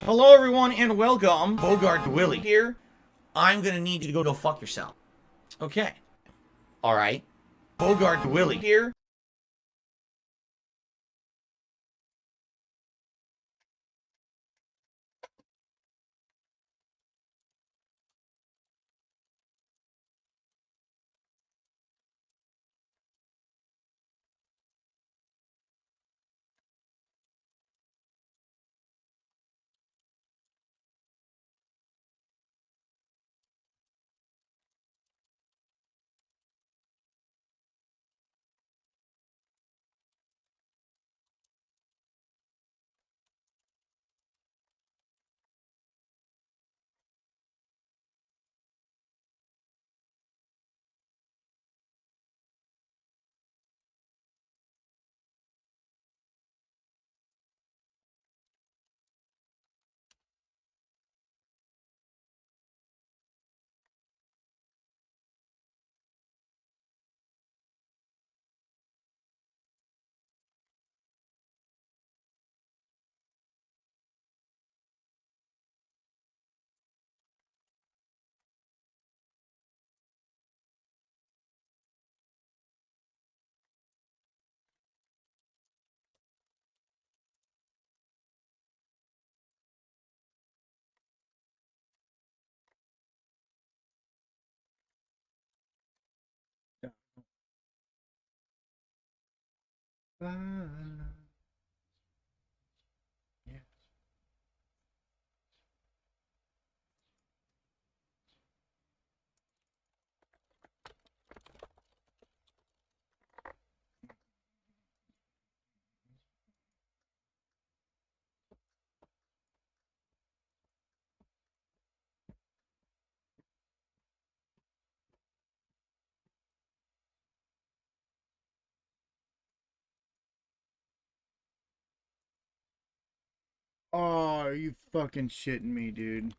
Hello everyone and welcome. Bogart Willie here. I'm gonna need you to go fuck yourself. Okay. Alright. Bogart Willie here. Yeah. Oh, are you fucking shitting me, dude?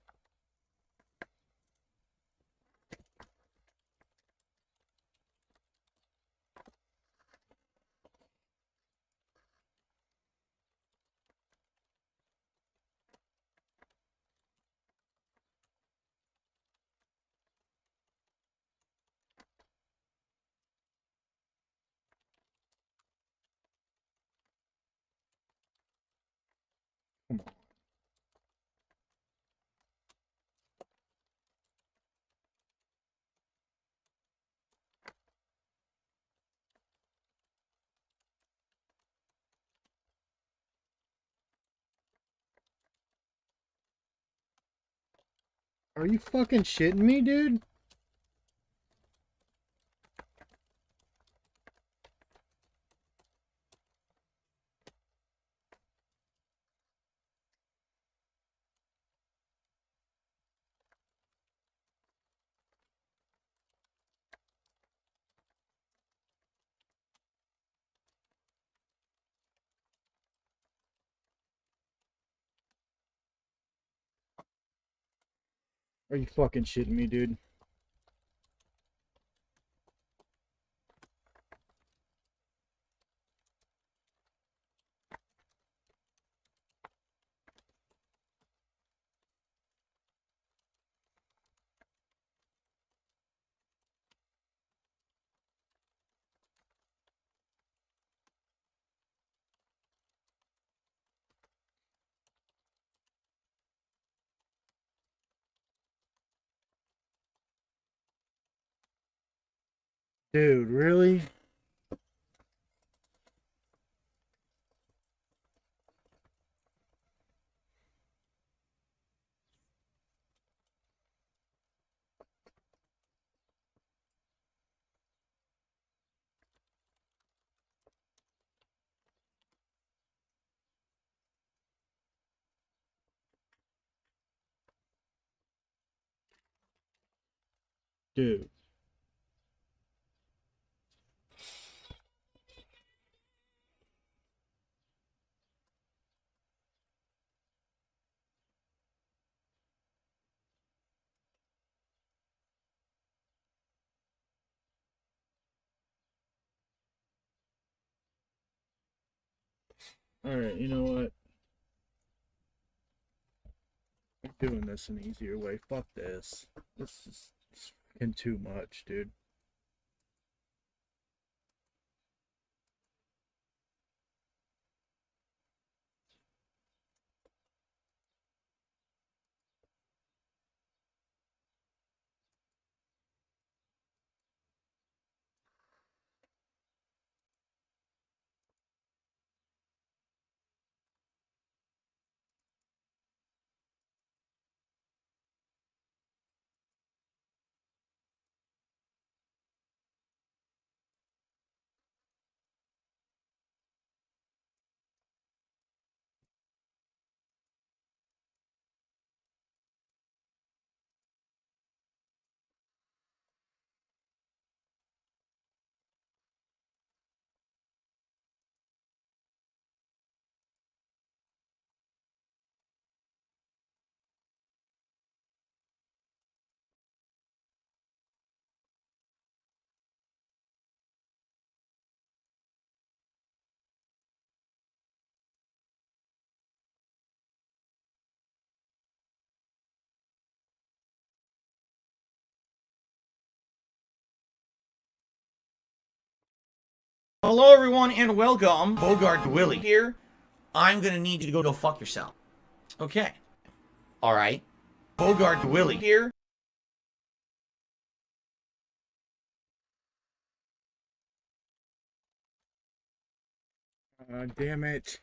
Come on. Are you fucking shitting me, dude? Are you fucking shitting me, dude? Dude, really? Dude. Alright, you know what? doing this an easier way. Fuck this. This is fucking too much, dude. Hello, everyone, and welcome. Bogart Willie here. I'm gonna need you to go fuck yourself. Okay. All right. Bogart Willie here. Damn it.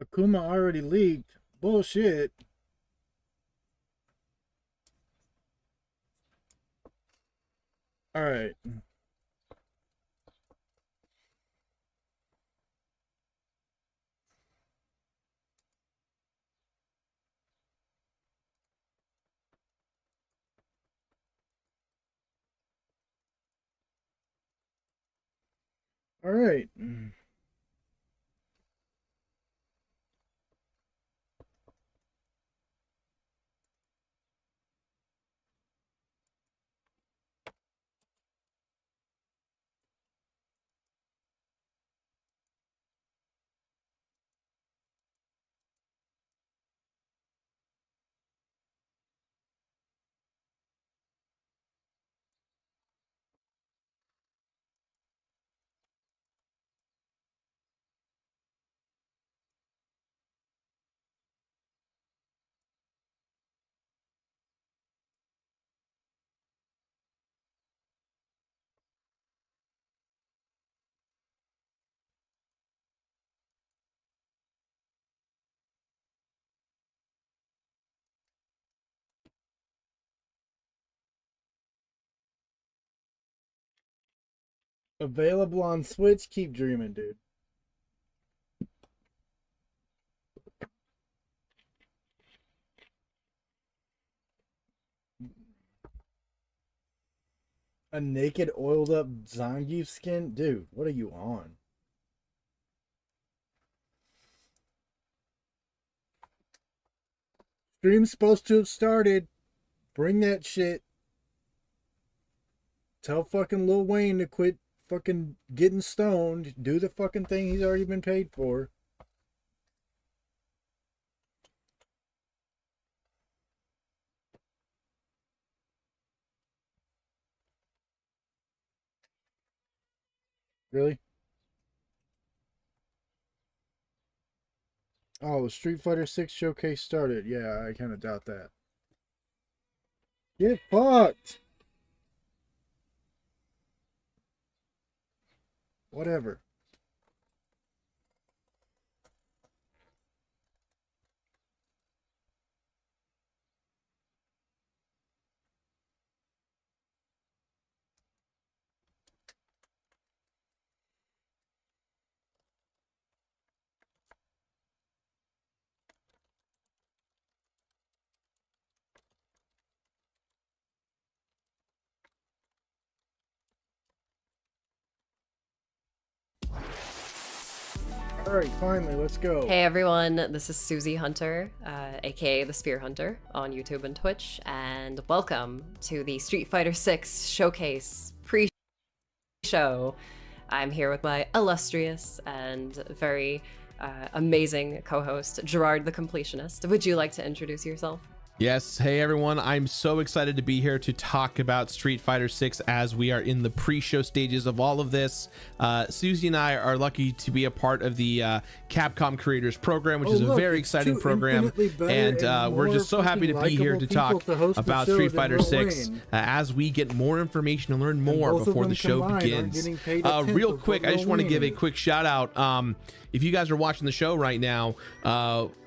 Akuma already leaked. Bullshit. Alright. Alright. Available on Switch. Keep dreaming, dude. A naked, oiled up Zangief skin? Dude, what are you on? Stream's supposed to have started. Bring that shit. Tell fucking Lil Wayne to quit fucking getting stoned. Do the fucking thing he's already been paid for. Really? Oh, the Street Fighter 6 showcase started. Yeah, I kind of doubt that. Get fucked! Whatever. All right, finally, let's go. Hey everyone, this is Susie Hunter, aka the Spear Hunter on YouTube and Twitch, and welcome to the Street Fighter 6 Showcase pre-show. I'm here with my illustrious and very amazing co-host, Gerard the Completionist. Would you like to introduce yourself? Yes, hey everyone, I'm so excited to be here to talk about Street Fighter 6 as we are in the pre-show stages of all of this. Susie and I are lucky to be a part of the Capcom Creators Program, which is a very exciting program, and we're just so happy to be here to talk about Street Fighter 6 as we get more information and learn more before the show begins. Real quick, I just want to give a quick shout out. If you guys are watching the show right now,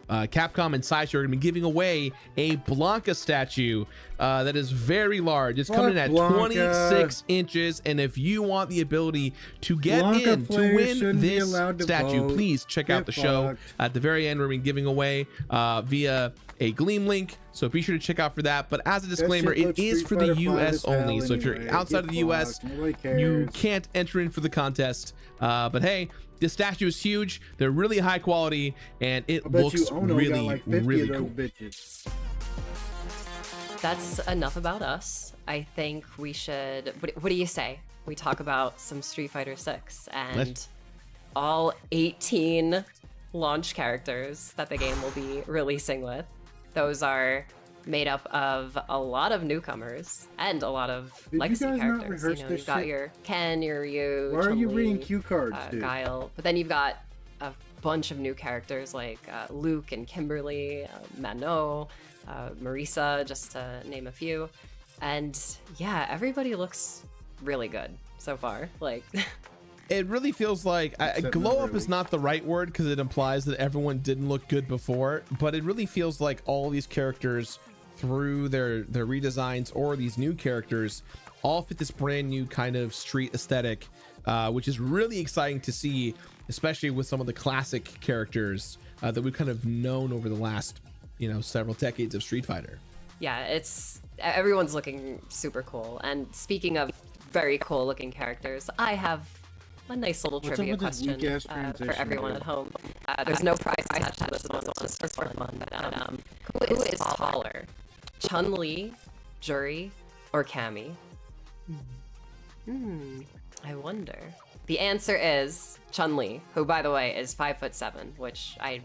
Capcom and Sideshow are going to be giving away a Blanca statue that is very large. It's coming in at 26 inches, and if you want the ability to get in to win this statue, please check out the show. At the very end, we're going to be giving away via a Gleam link, so be sure to check out for that. But as a disclaimer, it is for the US only, so if you're outside of the US, you can't enter in for the contest. But hey, this statue is huge, they're really high quality, and it looks really, really cool. That's enough about us. I think we should, what do you say? We talk about some Street Fighter 6 and all 18 launch characters that the game will be releasing with. Those are made up of a lot of newcomers and a lot of legacy characters. You know, you've got your Ken, your Ryu, Why are you reading cue cards, dude? Guile, but then you've got a bunch of new characters like Luke and Kimberly, Mano, Marisa, just to name a few. And yeah, everybody looks really good so far. Like, it really feels like glow up is not the right word because it implies that everyone didn't look good before, but it really feels like all these characters through their redesigns or these new characters all fit this brand new kind of street aesthetic, which is really exciting to see, especially with some of the classic characters that we've kind of known over the last, you know, several decades of Street Fighter. Yeah, everyone's looking super cool. And speaking of very cool looking characters, I have a nice little trivia question for everyone at home. There's no prize attached to this one, it's just for fun. But who is taller, Chun-Li, Juri, or Cammy? I wonder. The answer is Chun-Li, who, by the way, is 5'7", which I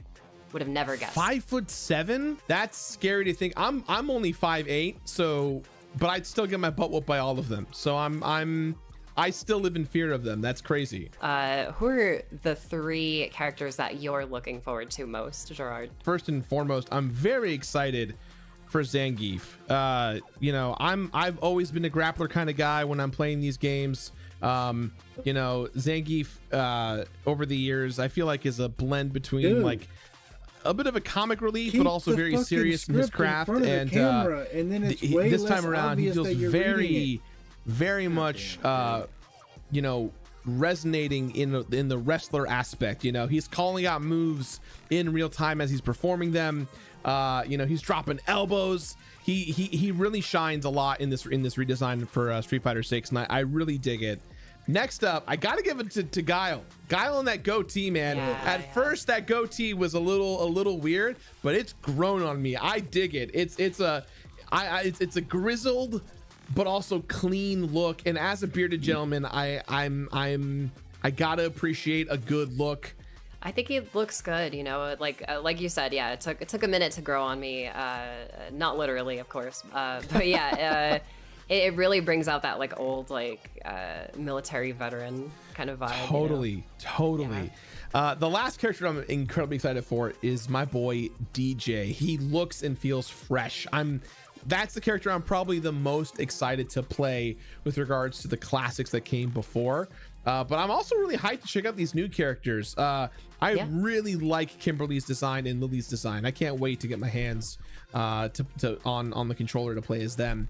would have never guessed. 5'7"? That's scary to think. I'm only 5'8", so, but I'd still get my butt whooped by all of them. So I still live in fear of them. That's crazy. Who are the 3 characters that you're looking forward to most, Gerard? First and foremost, I'm very excited for Zangief. You know, I've always been a grappler kind of guy when I'm playing these games. You know, Zangief over the years, I feel like is a blend between like a bit of a comic relief, but also very serious in his craft. And then it's this time around, he feels very much, you know, resonating in the wrestler aspect. You know, he's calling out moves in real time as he's performing them. You know, he's dropping elbows. He really shines a lot in this redesign for Street Fighter 6, and I really dig it. Next up, I gotta give it to Guile. Guile and that goatee, man. At first, that goatee was a little weird, but it's grown on me. I dig it. It's a grizzled but also clean look. And as a bearded gentleman, I gotta appreciate a good look. I think he looks good, you know, like you said, yeah, it took a minute to grow on me, not literally, of course, but yeah, it really brings out that like old like military veteran kind of vibe. Totally. Yeah. The last character I'm incredibly excited for is my boy DJ. He looks and feels fresh. That's the character I'm probably the most excited to play with regards to the classics that came before. But I'm also really hyped to check out these new characters. I really like Kimberly's design and Lily's design. I can't wait to get my hands on the controller to play as them.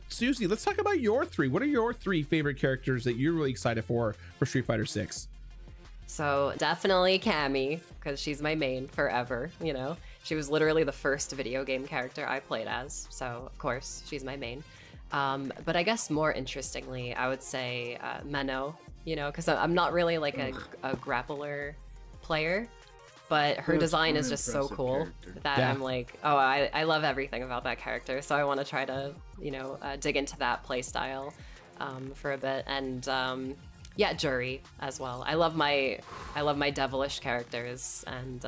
Susie, let's talk about your three. What are your three favorite characters that you're really excited for Street Fighter 6? So definitely Cammy, because she's my main forever, you know. She was literally the first video game character I played as, so of course she's my main. But I guess more interestingly, I would say Menno, you know, because I'm not really like a grappler player, but her design is just so cool that I'm like, oh, I love everything about that character. So I want to try to, you know, dig into that play style for a bit. And yeah, Jury as well. I love my devilish characters, and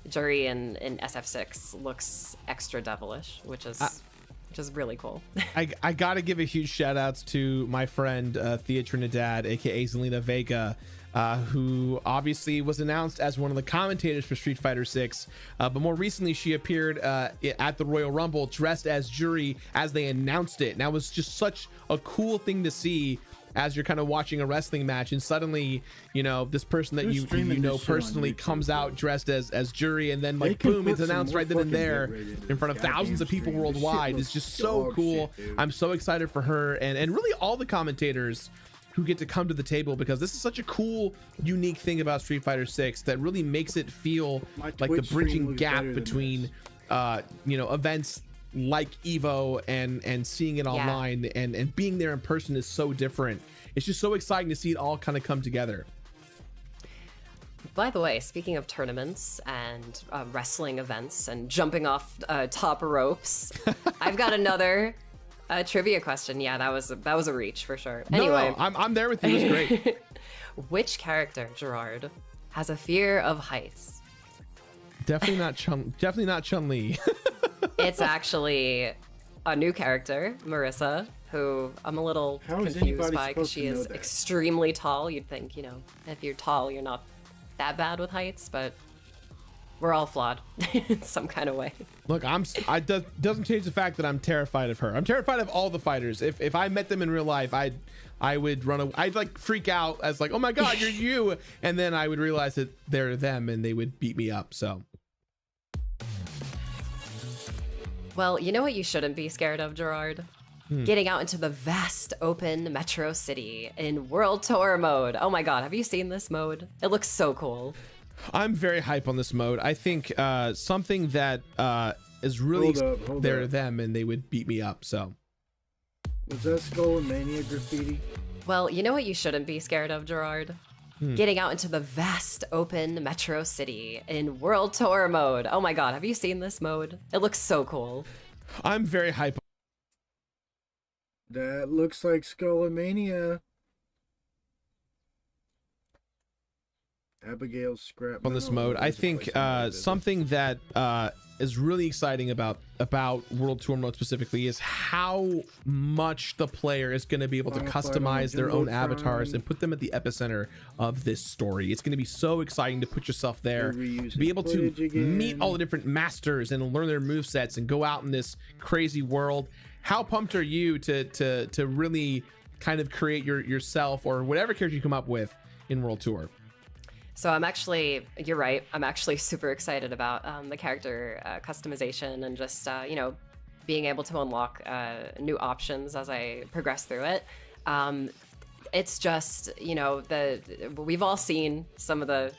Jury in SF6 looks extra devilish, which is really cool. I gotta give a huge shout outs to my friend Thea Trinidad, aka Zelina Vega, who obviously was announced as one of the commentators for Street Fighter 6, but more recently she appeared at the Royal Rumble dressed as Jury as they announced it. And that was just such a cool thing to see as you're kind of watching a wrestling match, and suddenly, you know, this person that you know personally comes out dressed as Jury, and then like boom, it's announced right then and there in front of thousands of people worldwide. It's just so cool. I'm so excited for her and really all the commentators who get to come to the table, because this is such a cool, unique thing about Street Fighter 6 that really makes it feel like the bridging gap between you know, events like Evo and seeing it online and being there in person is so different. It's just so exciting to see it all kind of come together. By the way, speaking of tournaments and wrestling events and jumping off top ropes, I've got another trivia question. Yeah, that was a reach for sure. Anyway, no, I'm there with you. It was great. Which character, Gerard, has a fear of heights? Definitely not Chun-Li. It's actually a new character, Marissa, who I'm a little confused by because she is extremely tall. You'd think, you know, if you're tall, you're not that bad with heights, but we're all flawed in some kind of way. Look, doesn't change the fact that I'm terrified of her. I'm terrified of all the fighters. If I met them in real life, I would run away. I'd like freak out as like, oh my god, you're you, and then I would realize that they're them and they would beat me up. So. Well, you know what you shouldn't be scared of, Gerard? Getting out into the vast open metro city in World Tour mode. Oh my god, have you seen this mode? It looks so cool. I'm very hype on this mode. I think something that is really they're up. them and they would beat me up. So was that Skull and Mania graffiti? Well, you know what you shouldn't be scared of, Gerard? Getting out into the vast open metro city in World Tour mode. Oh my god, have you seen this mode? It looks so cool. I'm very hype. That looks like Skull and Mania. Abigail's scrap on this mode. I think something that is really exciting about World Tour mode specifically is how much the player is going to be able to customize their own avatars and put them at the epicenter of this story. It's going to be so exciting to put yourself there, to be able to meet all the different masters and learn their movesets and go out in this crazy world. How pumped are you to really kind of create yourself or whatever character you come up with in World Tour? So you're right. I'm actually super excited about the character customization and just, you know, being able to unlock new options as I progress through it. It's just, you know, we've all seen some of the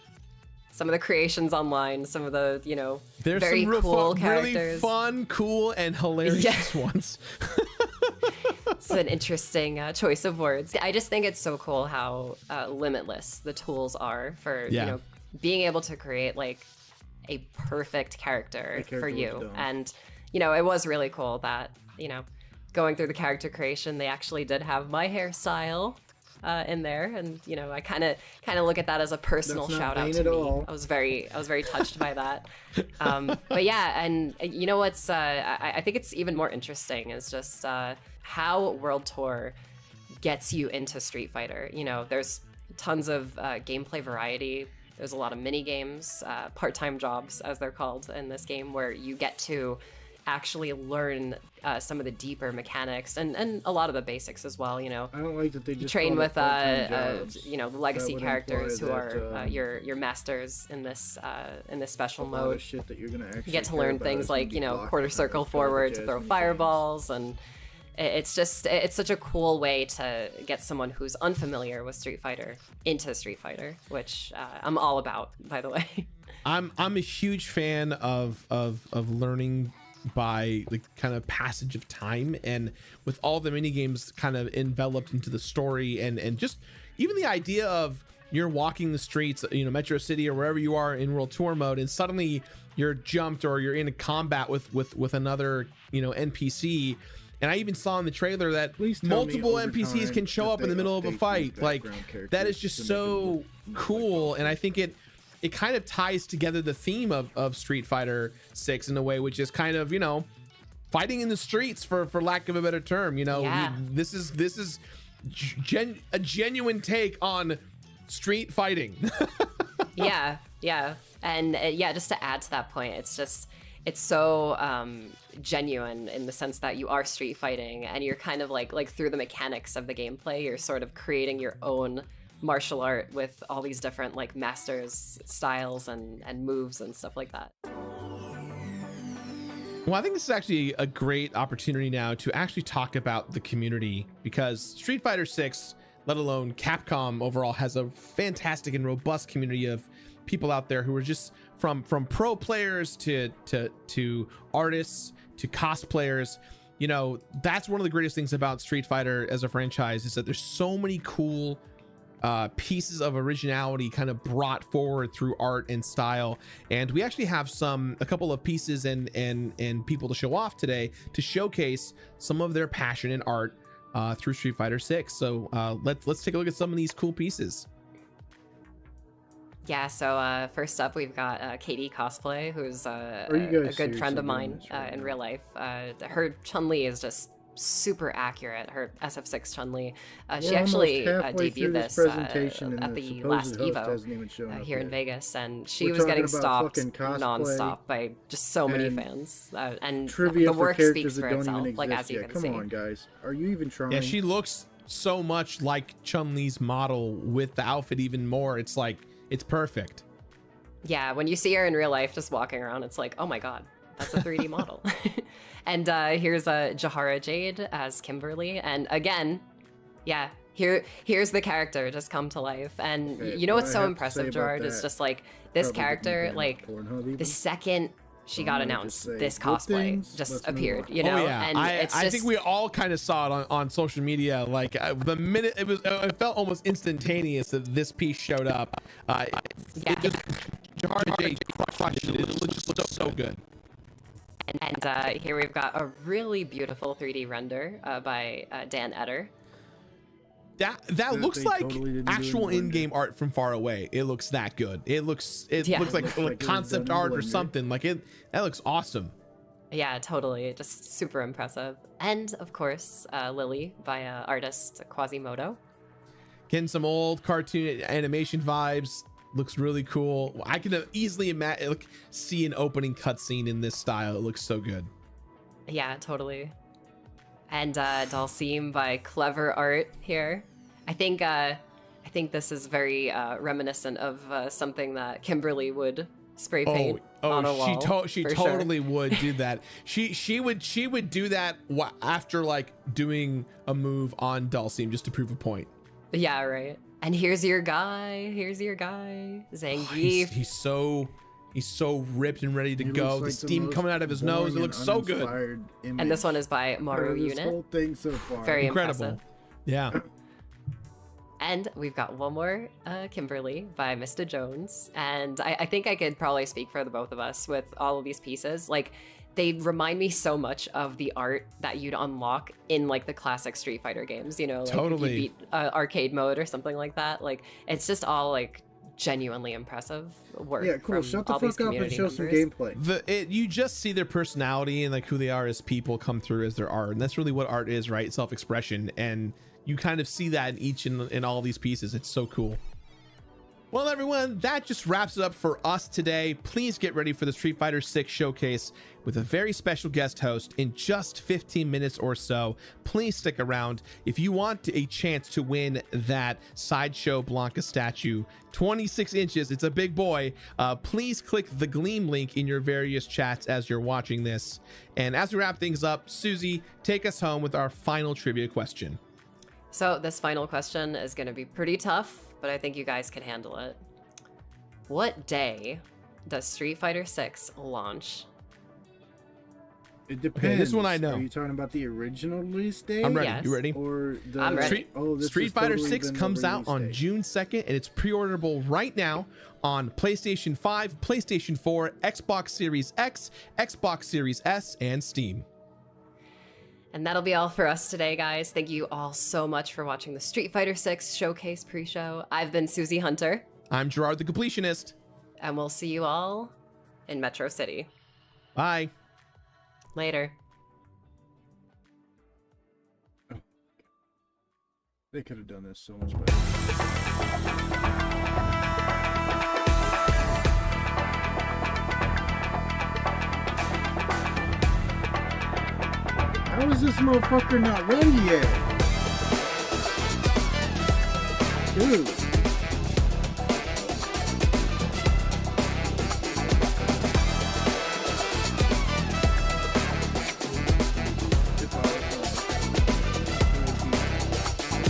creations online, some of the, you know, there's very some cool characters. Really fun, cool, and hilarious ones. It's an interesting choice of words. I just think it's so cool how limitless the tools are for, you know, being able to create like a perfect character for you. And, you know, it was really cool that, you know, going through the character creation, they actually did have my hairstyle in there, and you know, I kind of look at that as a personal That's not shout out vain to at me. all. I was very touched by that. But yeah, and you know what's I think it's even more interesting is just how World Tour gets you into Street Fighter. You know, there's tons of gameplay variety. There's a lot of mini games, part-time jobs as they're called in this game, where you get to actually learn some of the deeper mechanics and a lot of the basics as well. You know, I don't like that they just train call it with part-time jobs. you know, the That legacy would characters who imply are that, your masters in this special a lot of mode. shit that you're gonna actually You get to care learn about things is gonna like, be you know, blocking quarter and circle stuff, forward to jazz throw and fireballs, and it's such a cool way to get someone who's unfamiliar with Street Fighter into Street Fighter, which I'm all about, by the way. I'm a huge fan of learning by like kind of passage of time, and with all the mini games kind of enveloped into the story, and just even the idea of you're walking the streets, you know, Metro City or wherever you are in World Tour mode, and suddenly you're jumped or you're in a combat with another, you know, NPC. And I even saw in the trailer that Please tell me multiple over NPCs time can show that up in the they middle of a update fight. these Like background that is characters just to make so them look cool, and I think it kind of ties together the theme of Street Fighter 6 in a way, which is kind of, you know, fighting in the streets for lack of a better term. You know, Yeah. this is a genuine take on street fighting. Yeah, and yeah, just to add to that point, it's so genuine in the sense that you are street fighting, and you're kind of like through the mechanics of the gameplay, you're sort of creating your own martial art with all these different like masters styles and moves and stuff like that. Well, I think this is actually a great opportunity now to actually talk about the community, because Street Fighter 6, let alone Capcom overall, has a fantastic and robust community of people out there who are just from pro players to artists to cosplayers. You know, that's one of the greatest things about Street Fighter as a franchise, is that there's so many cool pieces of originality kind of brought forward through art and style, and we actually have a couple of pieces and people to show off today to showcase some of their passion and art through Street Fighter 6. So let's take a look at some of these cool pieces. Yeah, so first up we've got Katie Cosplay, who's a good friend of mine in real life. Her Chun-Li is just super accurate. Her SF6 Chun-Li. She actually debuted this at the last Evo here in Vegas, and she was getting stopped nonstop by just so many fans. And the work speaks for itself, like as you can see. Come on, guys, are you even trying? Yeah, she looks so much like Chun-Li's model with the outfit even more. It's like, it's perfect. Yeah, when you see her in real life just walking around, it's like, oh my god, that's a 3D model. And here's Jahara Jade as Kimberly, and again, yeah, here's the character just come to life. And Okay, you know what's I so have to impressive, say Gerard, about is that, just like this probably character, didn't like ban Pornhub even. the second she got I'm gonna announced, just say this good cosplay things, just let's move appeared, on. you know? Oh yeah, And I think we all kind of saw it on social media. Like the minute it felt almost instantaneous that this piece showed up. Yeah. It just, Jahara Jade crushed it. It just looked so good. And here we've got a really beautiful 3D render by Dan Eder. That looks they like totally didn't do actual in Blender. in-game art from far away. It looks that good. It looks Yeah. like Looks like it was concept done in art or Blender. something. Like that looks awesome. Yeah, totally. Just super impressive. And of course, Lily by artist Quasimodo. Getting some old cartoon animation vibes. Looks really cool. I can easily imagine, see an opening cutscene in this style. It looks so good. Yeah, totally. And Dalsim by Clever Art here. I think this is very reminiscent of something that Kimberly would spray paint on a wall. She for totally sure. would do that. She would do that after like doing a move on Dalsim just to prove a point. Yeah, right. And here's your guy. Zangief. He's so ripped and ready to He go. looks The like steam most coming out of his nose. It boring looks and so good. uninspired And this image one is by Maru out of this Unit. whole thing so far. Very Incredible. impressive. Yeah. And we've got one more Kimberly by Mr. Jones. And I think I could probably speak for the both of us with all of these pieces. Like, they remind me so much of the art that you'd unlock in like the classic Street Fighter games, you know, like Totally. if you beat arcade mode or something like that. Like it's just all like genuinely impressive work. Yeah, cool. from Shut the all these fuck up and community show some members. gameplay. You just see their personality and like who they are as people come through as their art, and that's really what art is, right? Self-expression, and you kind of see that in each in all these pieces. It's so cool. Well, everyone, that just wraps it up for us today. Please get ready for the Street Fighter 6 showcase with a very special guest host in just 15 minutes or so. Please stick around. If you want a chance to win that Sideshow Blanca statue, 26 inches, it's a big boy, please click the Gleam link in your various chats as you're watching this. And as we wrap things up, Susie, take us home with our final trivia question. So this final question is going to be pretty tough, but I think you guys can handle it. What day does Street Fighter 6 launch? It depends. Okay, this one I know. Are you talking about the original release date? I'm ready. Yes. You ready? Or the I'm ready. Street Fighter totally 6 been the comes out release on date. June 2nd, and it's pre-orderable right now on PlayStation 5, PlayStation 4, Xbox Series X, Xbox Series S, and Steam. And that'll be all for us today, guys. Thank you all so much for watching the Street Fighter 6 Showcase pre-show. I've been Susie Hunter, I'm Gerard the Completionist. and we'll see you all in Metro City. Bye. Later. They could have done this so much better. How is this motherfucker not ready yet? Dude.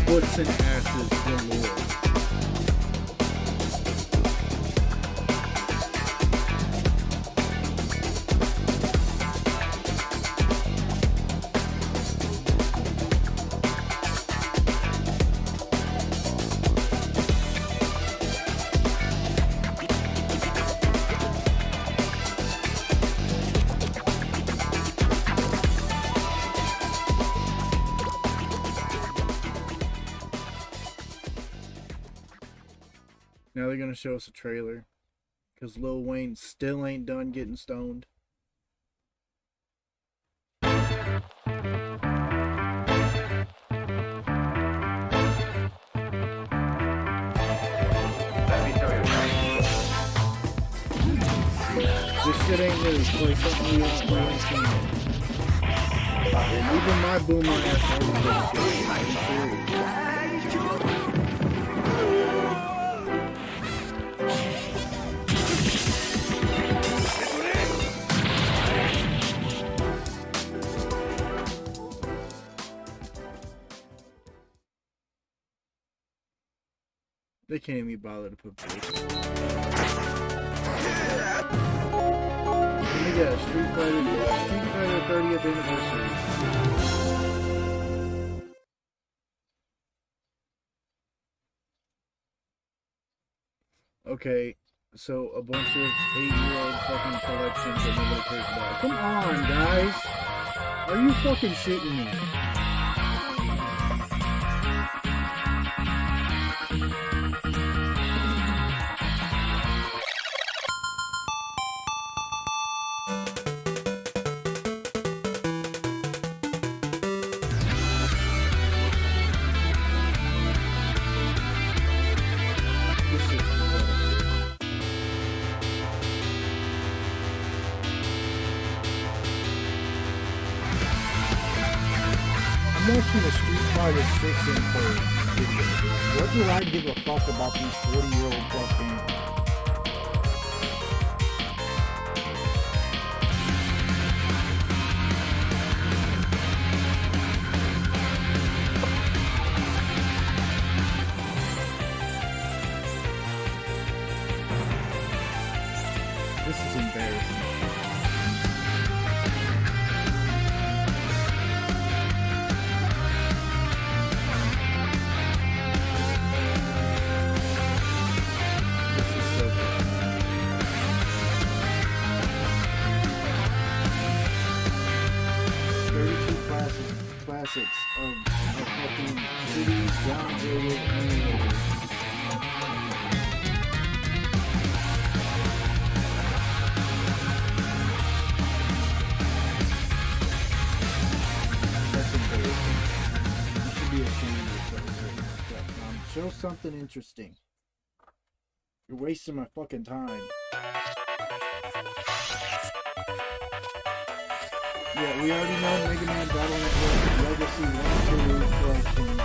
Butts and asses galore. Now they're gonna show us a trailer, because Lil Wayne still ain't done getting stoned. This shit ain't new. Play something we ain't seen. And even my boomer ass knows this shit. They can't even bother to put brakes. Let me guess, Street Fighter 30th anniversary. Okay, so a bunch of 8-year-old fucking collections that nobody cares about. Come on, guys! Are you fucking shitting me? I'm watching the Street Fighter 6 info video. What do I give a fuck about these 40-year-old fucking... This is embarrassing. This is so classics of fucking shitty, downgraded emulators. That's embarrassing. You should be ashamed of yourself right now, Capcom. Show something interesting. You're wasting my fucking time. Yeah, we already know Mega Man Battle Network Legacy 1 2 collections.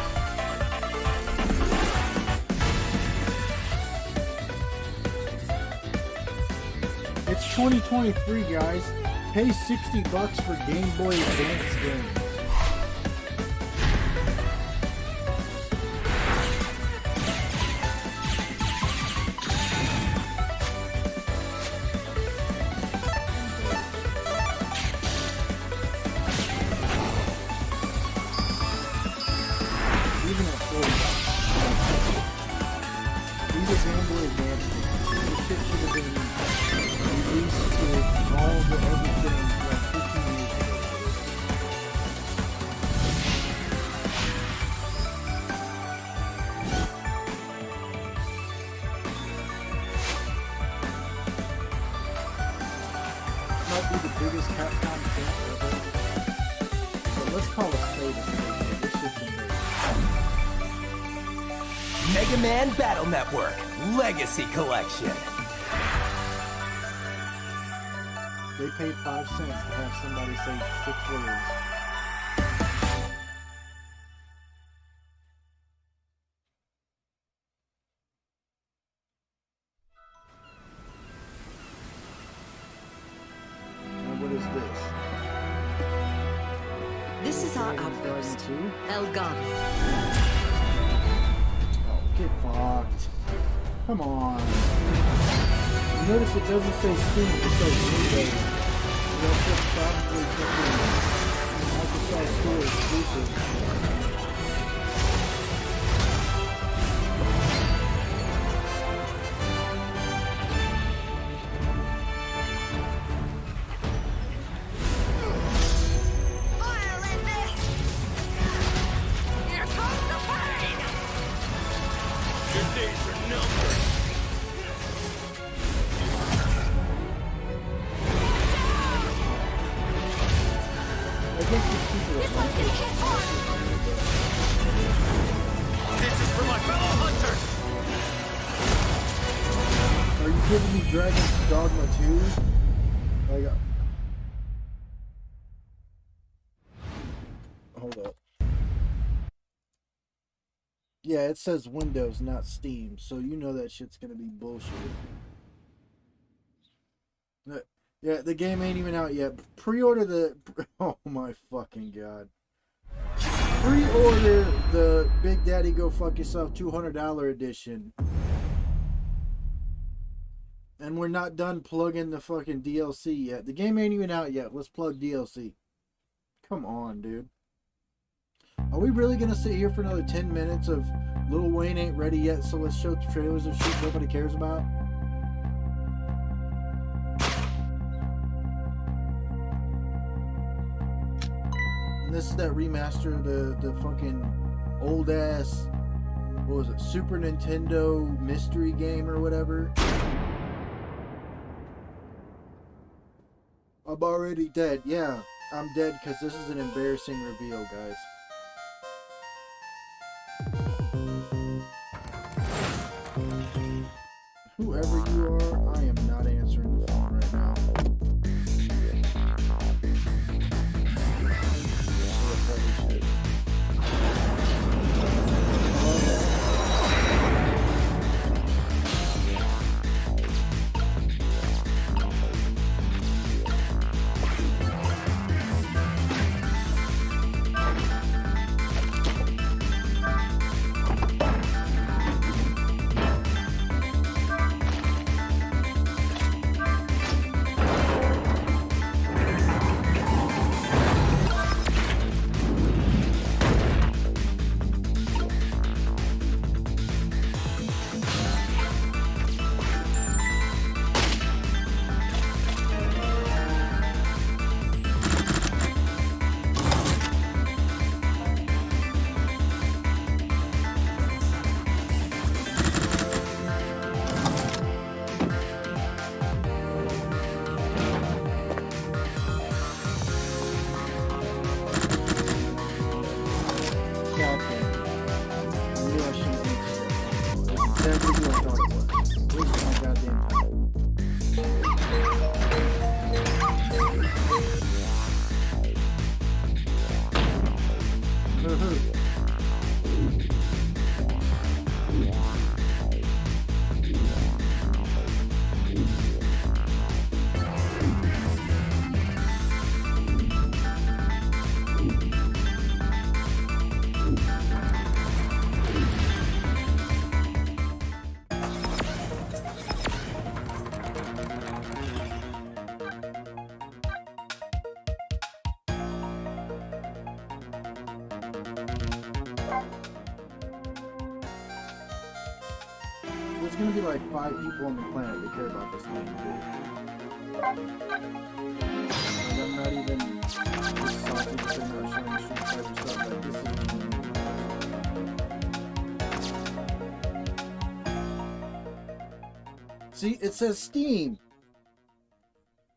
It's 2023, guys. Pay $60 for Game Boy Advance games. Might be the biggest Capcom fan ever. But let's call it spade a spade. This shit's embarrassing. Mega Man Battle Network Legacy Collection. They paid 5 cents to have somebody say 6 words. Now what is this? This is our outpost, El Gato. Oh, get fucked. Come on. You notice it doesn't say Steam, it says Windows. That's just probably something Microsoft Store exclusive. I think these people are This is for my fellow hunters. Are you giving me Dragon's Dogma 2? Like, hold up. Yeah, it says Windows, not Steam, so you know that shit's gonna be bullshit. Yeah, the game ain't even out yet. Pre-order the... Oh my fucking god. Pre-order the Big Daddy Go Fuck Yourself $200 edition. And we're not done plugging the fucking DLC yet. The game ain't even out yet. Let's plug DLC. Come on, dude. Are we really gonna sit here for another 10 minutes of Lil Wayne ain't ready yet, so let's show trailers of shit nobody cares about? And this is that remaster of the fucking old ass, what was it, Super Nintendo mystery game or whatever. I'm already dead. Yeah, I'm dead because this is an embarrassing reveal, guys. Whoever you are, I am not answering the phone right now. There's gonna be like 5 people on the planet that care about this game, dude. And I'm not even just salty that they're not showing Street Fighter stuff like this is. See, it says Steam.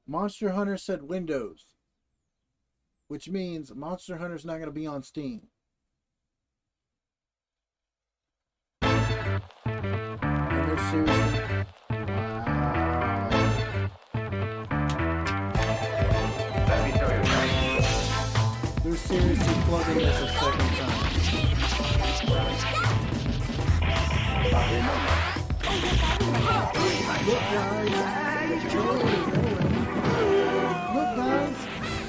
Monster Hunter said Windows, which means Monster Hunter's not going to be on Steam. And they're seriously... They're seriously plugging this a second time. Look guys,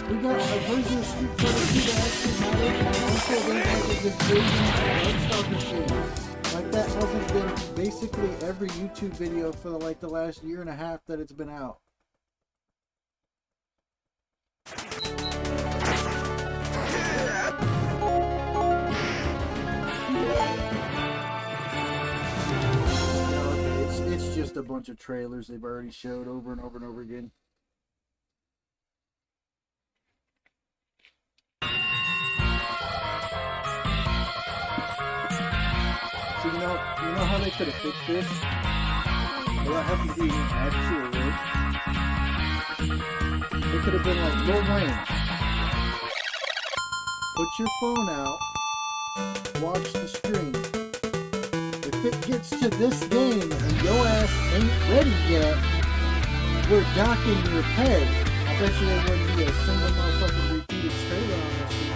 we got a version of Street Fighter 2 that actually matters, and also they have this version of Darkstalker series. Like that hasn't been basically every YouTube video for like the last year and a half that it's been out. It's just a bunch of trailers they've already showed over and over and over again. So you know how they could have fixed this? Without having to do an actual work. It could have been like Lil Wayne. Put your phone out, watch the stream. If it gets to this game and your ass ain't ready yet, we're docking your pay. I bet you there wouldn't be a single motherfucking repeated trailer on this shit.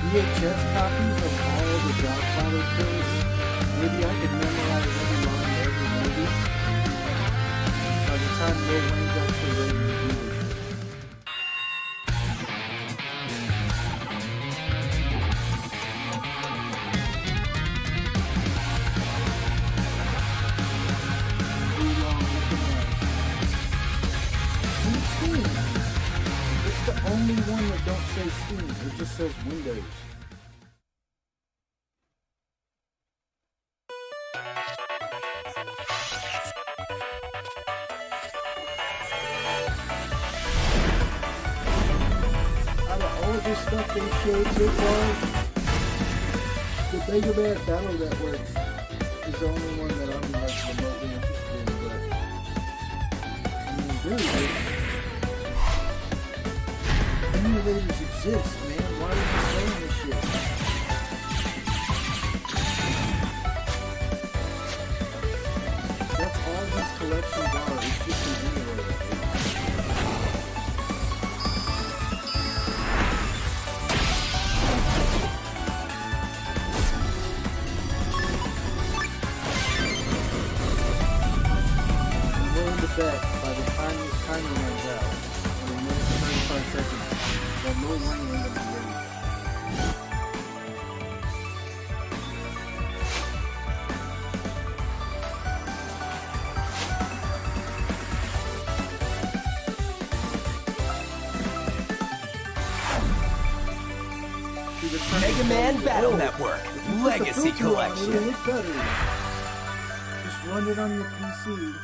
VHS copies of all the Godfather films. Maybe I could memorize every line of every movie by the time Lil Wayne's actually ready to do it. It's the only one that don't say Steam. It just says Windows. Out of all of this stuff they showed so far, the Mega Man Battle Network is the only one that I'm like remotely interested in. But I mean, really, emulators exist, man. Why are you saying this shit? That's all these collections are. It's just an emulator. I'm willing to bet by the time this timer runs out, in a minute and 35 seconds, that Lil Wayne ain't gonna be ready. Mega Man Battle Network Legacy Collection. It'll look better. Just run it on your PC.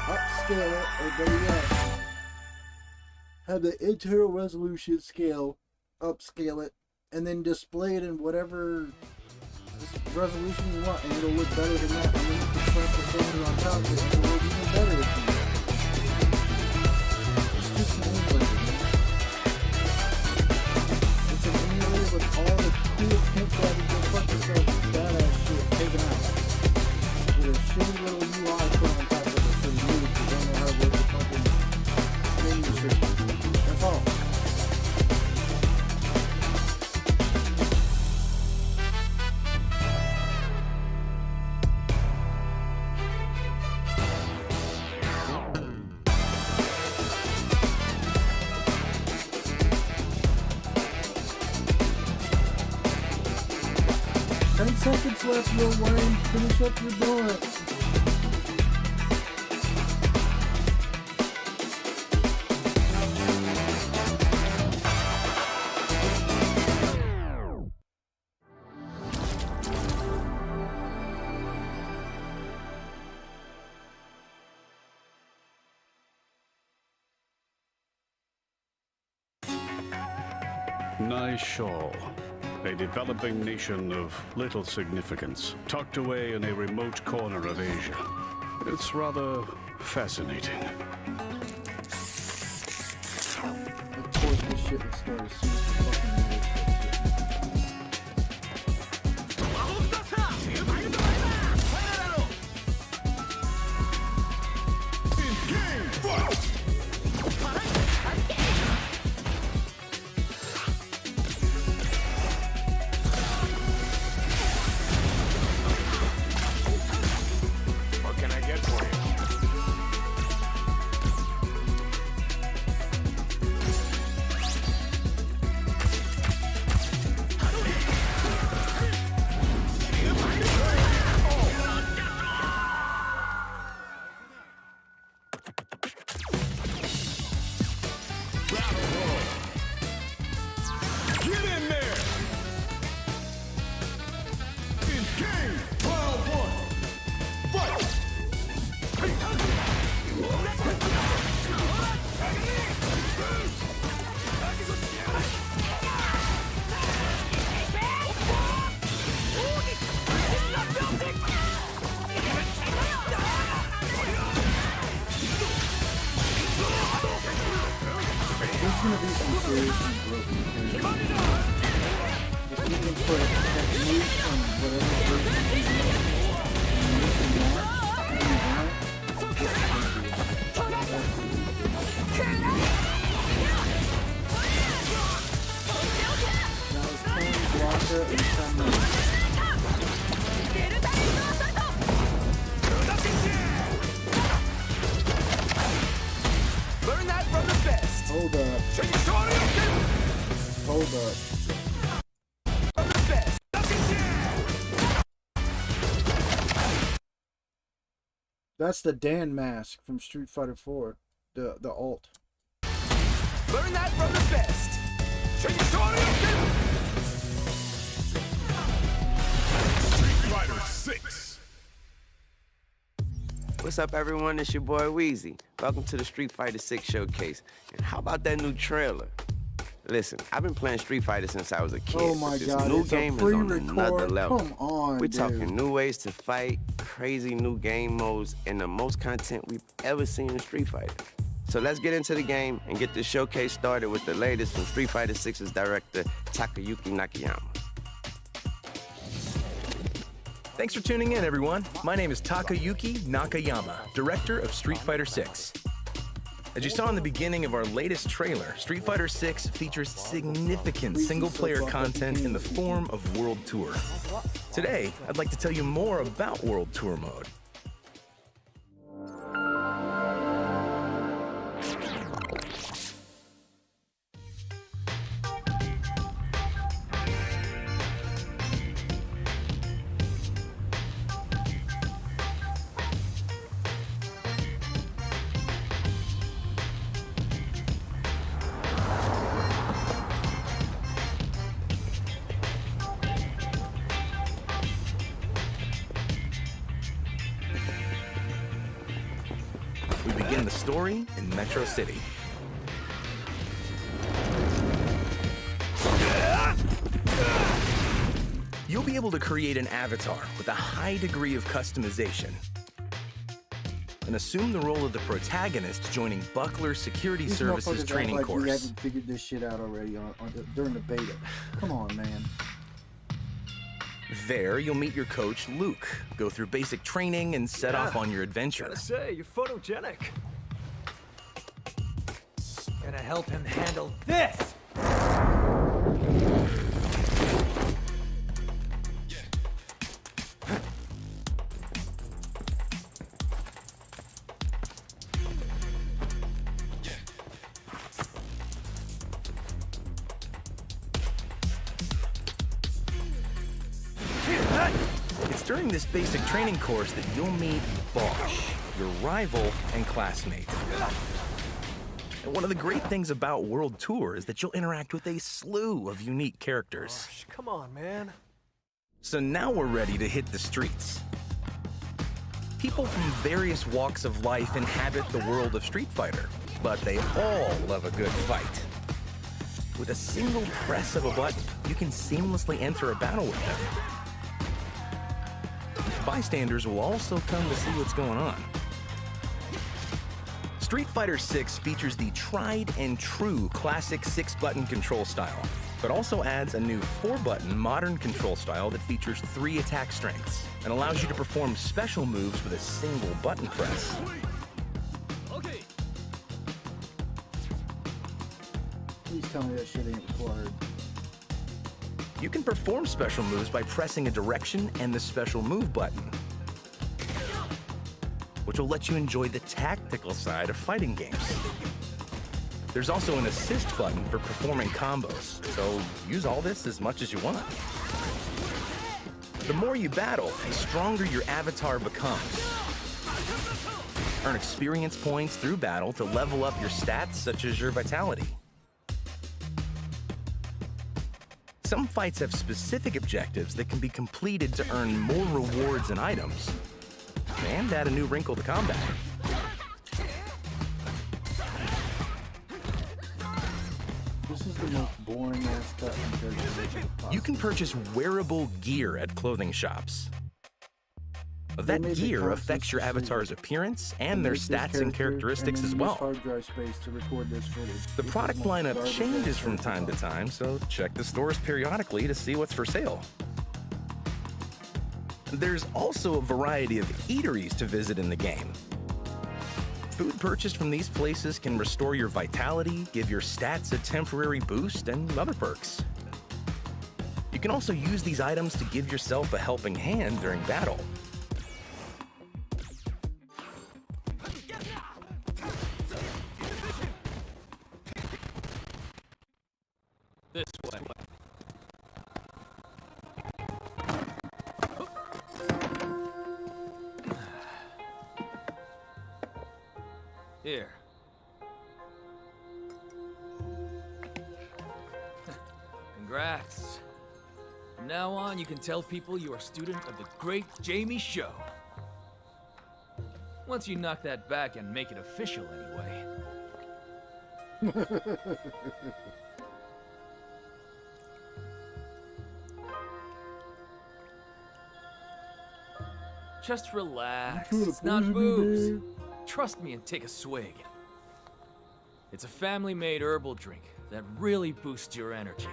Upscale it, or better yet, have the internal resolution scale, upscale it, and then display it in whatever resolution you want, and it'll look better than that. And then you can slap the camera on top of it, and it'll look even better if you want. It's just an emulator, man. It's an emulator with all the cool pink that you can fuck yourself badass shit taken out. With a shitty little UI put on top of it for you, if you don't know how to work the fucking 9 seconds left, Lil Wayne. Finish up your blunt. Nice shawl. A developing nation of little significance, tucked away in a remote corner of Asia. It's rather fascinating. Of course, this shit will start as soon as the fucking music What can I get for you? Get in there! In game! Round one! Fight! There's gonna be some seriously broken characters. If you can put techniques from whatever version you want, and using that, and now it's playing Blanca and Sunlight. Learn that from the best! Hold up, hold up. From the best! That's the Dan mask from Street Fighter 4. The alt. Learn that from the best! Street Fighter 6! What's up, everyone? It's your boy Wheezy. Welcome to the Street Fighter 6 showcase. And how about that new trailer? Listen, I've been playing Street Fighter since I was a kid. Oh my but this god, new it's game a is on pre-record. another level. Come on, We're dude. talking new ways to fight, crazy new game modes, and the most content we've ever seen in Street Fighter. So let's get into the game and get this showcase started with the latest from Street Fighter 6's director, Takayuki Nakayama. Thanks for tuning in, everyone. My name is Takayuki Nakayama, director of Street Fighter 6. As you saw in the beginning of our latest trailer, Street Fighter 6 features significant single-player content in the form of World Tour. Today, I'd like to tell you more about World Tour mode. We begin the story in Metro City. You'll be able to create an avatar with a high degree of customization and assume the role of the protagonist joining Buckler Security These Services motherfuckers training act like we course. haven't figured this shit out already during the beta. Come on, man. There, you'll meet your coach, Luke, go through basic training, and set off on your adventure. Gotta say, you're photogenic. Gonna help him handle this! It's during this basic training course that you'll meet Bosch, your rival and classmate. And one of the great things about World Tour is that you'll interact with a slew of unique characters. Gosh, come on, man. So now we're ready to hit the streets. People from various walks of life inhabit the world of Street Fighter, but they all love a good fight. With a single press of a button, you can seamlessly enter a battle with them. Bystanders will also come to see what's going on. Street Fighter 6 features the tried and true classic 6-button control style, but also adds a new 4-button modern control style that features 3 attack strengths and allows you to perform special moves with a single button press. Okay. Please tell me that shit ain't required. You can perform special moves by pressing a direction and the special move button, which will let you enjoy the tactical side of fighting games. There's also an assist button for performing combos, so use all this as much as you want. The more you battle, the stronger your avatar becomes. Earn experience points through battle to level up your stats, such as your vitality. Some fights have specific objectives that can be completed to earn more rewards and items, and add a new wrinkle to combat. This is the most boring ass cut compared to the original. You can purchase wearable gear at clothing shops. That made the gear affects your concepts avatar's appearance and their Make this stats and character, characteristics and as then well. use hard drive space to record this footage. The This product is the most lineup garbage changes ass from shit time to ever. time, so check the stores periodically to see what's for sale. There's also a variety of eateries to visit in the game. Food purchased from these places can restore your vitality, give your stats a temporary boost, and other perks. You can also use these items to give yourself a helping hand during battle. This way. Here. Congrats. From now on, you can tell people you are a student of the great Jamie Show. Once you knock that back and make it official, anyway. Just relax. It's not booze. Trust me and take a swig. It's a family-made herbal drink that really boosts your energy.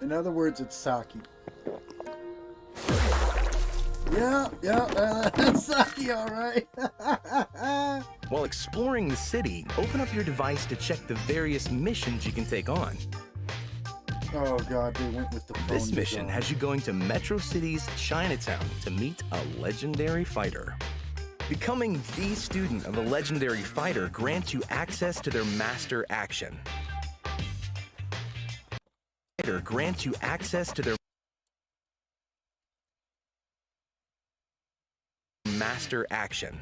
In other words, it's sake. Yeah, that's sake, all right. While exploring the city, open up your device to check the various missions you can take on. Oh god, they went with the phone This mission design. has you going to Metro City's Chinatown to meet a legendary fighter. Becoming the student of a legendary fighter grants you access to their master action. Fighter grants you access to their master action.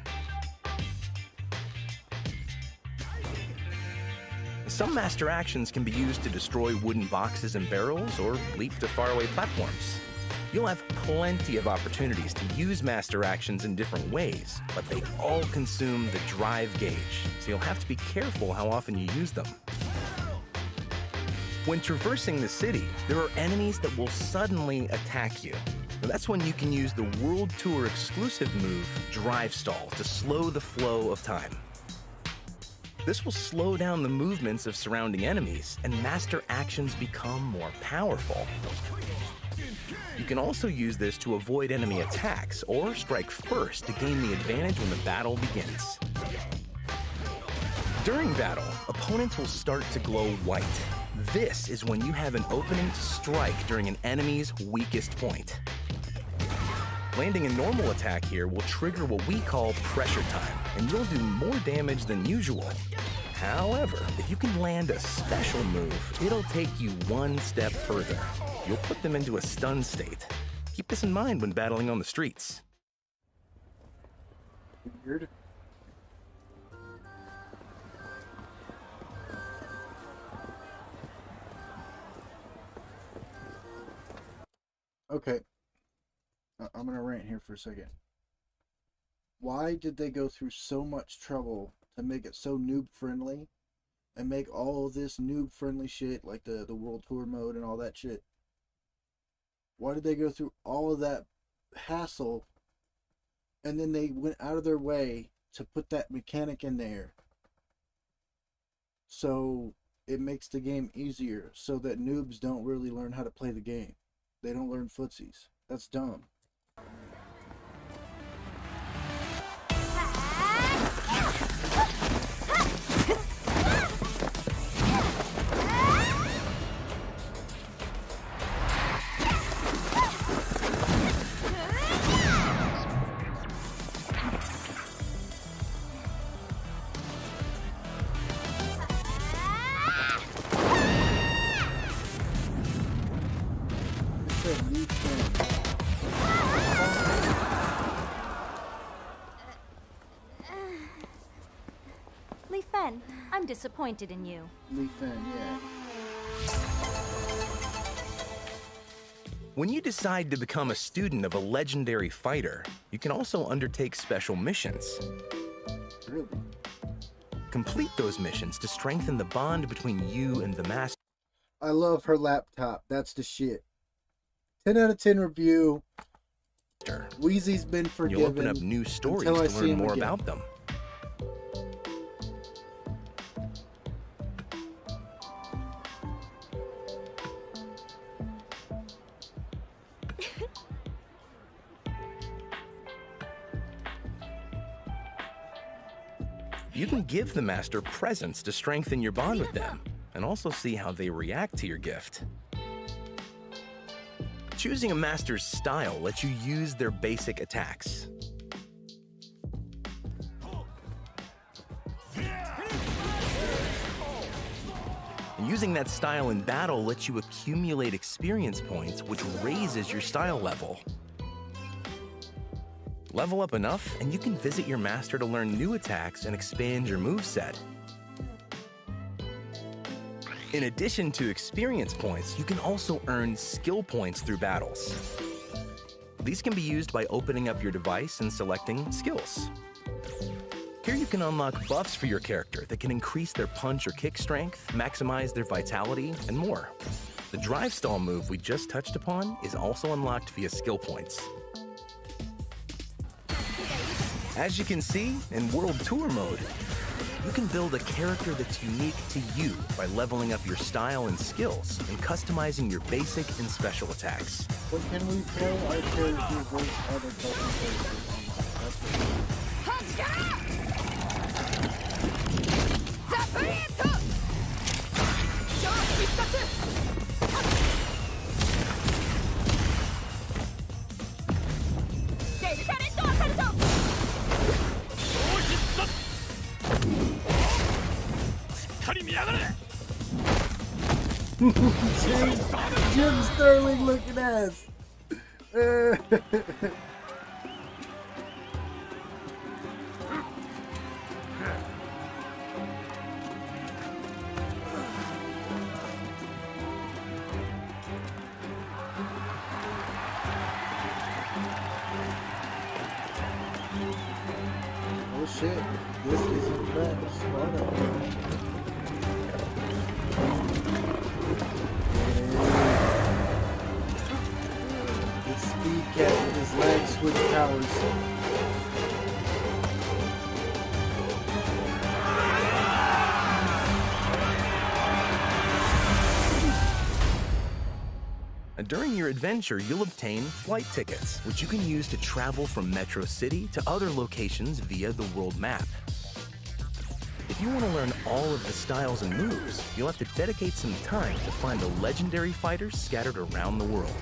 Some master actions can be used to destroy wooden boxes and barrels or leap to faraway platforms. You'll have plenty of opportunities to use master actions in different ways, but they all consume the drive gauge, so you'll have to be careful how often you use them. When traversing the city, there are enemies that will suddenly attack you. That's when you can use the World Tour exclusive move, Drive Stall, to slow the flow of time. This will slow down the movements of surrounding enemies, and master actions become more powerful. You can also use this to avoid enemy attacks or strike first to gain the advantage when the battle begins. During battle, opponents will start to glow white. This is when you have an opening to strike during an enemy's weakest point. Landing a normal attack here will trigger what we call pressure time, and you'll do more damage than usual. However, if you can land a special move, it'll take you one step further. you'll put them into a stun state. Keep this in mind when battling on the streets. Weird. Okay. I'm gonna rant here for a second. Why did they go through so much trouble to make it so noob friendly and make all of this noob friendly shit like the world tour mode and all that shit? Why did they go through all of that hassle and then they went out of their way to put that mechanic in there so it makes the game easier so that noobs don't really learn how to play the game? They don't learn footsies. That's dumb. I'm disappointed in you. Lee Fan, yeah. When you decide to become a student of a legendary fighter, you can also undertake special missions. Really? Complete those missions to strengthen the bond between you and the master. I love her laptop. That's the shit. 10 out of 10 review. Wheezy's been forgiven. You'll open up new stories to learn more about them. You can give the master presents to strengthen your bond with them, and also see how they react to your gift. Choosing a master's style lets you use their basic attacks. And using that style in battle lets you accumulate experience points, which raises your style level. Level up enough, and you can visit your master to learn new attacks and expand your moveset. In addition to experience points, you can also earn skill points through battles. These can be used by opening up your device and selecting skills. Here you can unlock buffs for your character that can increase their punch or kick strength, maximize their vitality, and more. The drive stall move we just touched upon is also unlocked via skill points. As you can see, in World Tour mode, you can build a character that's unique to you by leveling up your style and skills and customizing your basic and special attacks. But can we play our characters versus other Jim Sterling looking ass. Oh shit, this is in fact Sparta. Speed cat with his legs switch powers. And during your adventure, you'll obtain flight tickets, which you can use to travel from Metro City to other locations via the world map. If you want to learn all of the styles and moves, you'll have to dedicate some time to find the legendary fighters scattered around the world.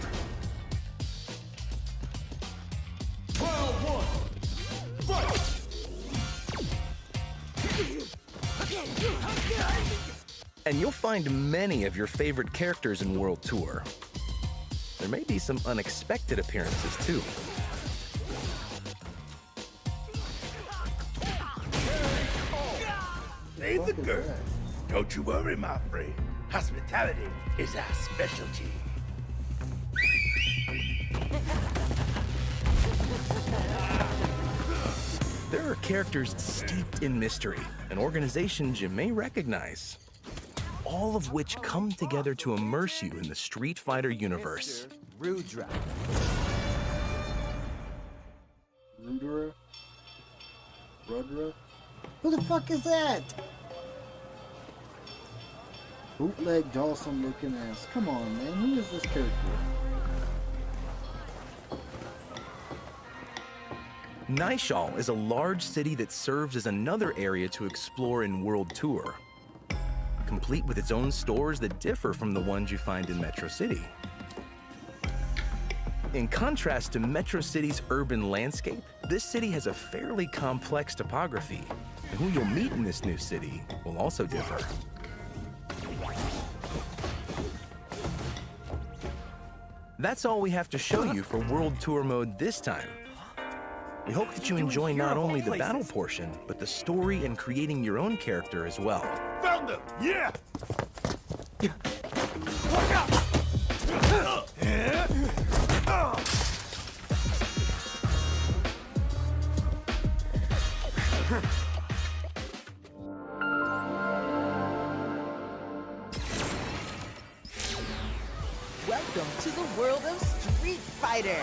And you'll find many of your favorite characters in World Tour. there may be some unexpected appearances too. Hey, the girl. Don't you worry, my friend. Hospitality is our specialty. There are characters steeped in mystery and organizations you may recognize, all of which come together to immerse you in the Street Fighter universe. Rudra. Rudra? Who the fuck is that? Bootleg Dawson looking ass. Come on, man. Who is this character? Nishal is a large city that serves as another area to explore in World Tour, complete with its own stores that differ from the ones you find in Metro City. In contrast to Metro City's urban landscape, this city has a fairly complex topography, and who you'll meet in this new city will also differ. That's all we have to show you for World Tour mode this time. We hope that you enjoy not only the battle portion, but the story and creating your own character as well. Found them! Yeah! Watch out! Welcome to the world of Street Fighter.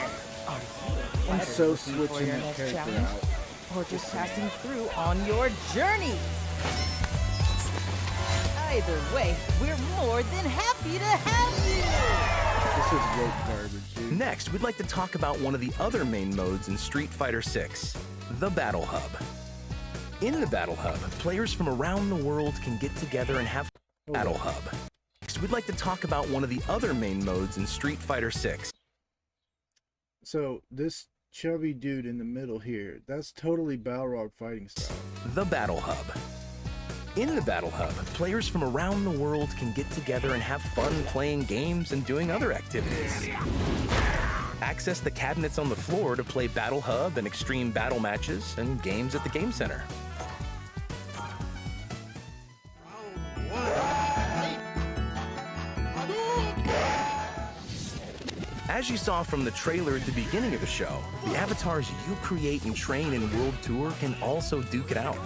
I'm so switching that character out. Or just passing through on your journey. Either way, we're more than happy to have you. This is rope garbage, dude. Next, we'd like to talk about one of the other main modes in Street Fighter 6, the Battle Hub. In the Battle Hub, players from around the world can get together and have Battle Hub. Next, we'd like to talk about one of the other main modes in Street Fighter 6. So, this chubby dude in the middle here, that's totally Balrog fighting style. The Battle Hub. In the Battle Hub, players from around the world can get together and have fun playing games and doing other activities. Access the cabinets on the floor to play Battle Hub and extreme battle matches and games at the Game Center. As you saw from the trailer at the beginning of the show, the avatars you create and train in World Tour can also duke it out.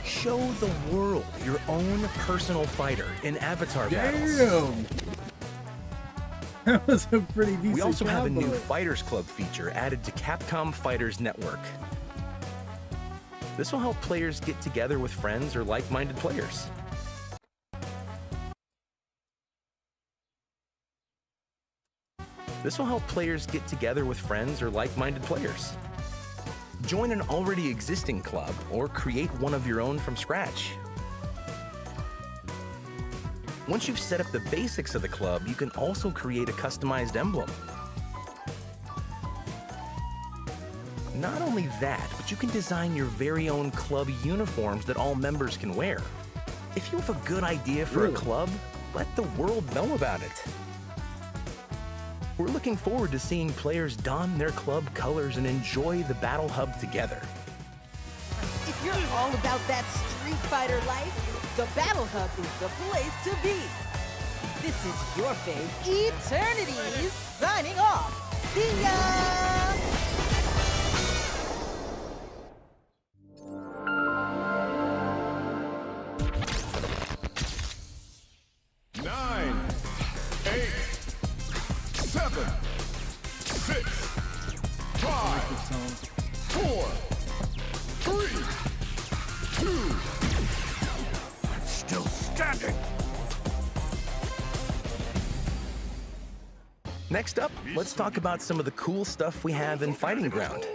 Show the world your own personal fighter in avatar battles. Damn! That was a pretty decent We also have a new combo. Fighters Club feature added to Capcom Fighters Network. This will help players get together with friends or like-minded players. Join an already existing club or create one of your own from scratch. Once you've set up the basics of the club, you can also create a customized emblem. Not only that, but you can design your very own club uniforms that all members can wear. If you have a good idea for a club, let the world know about it. We're looking forward to seeing players don their club colors and enjoy the Battle Hub together. If you're all about that Street Fighter life, the Battle Hub is the place to be. This is your fave, Eternity, signing off. See ya! Next up, let's talk about some of the cool stuff we have in Fighting Ground.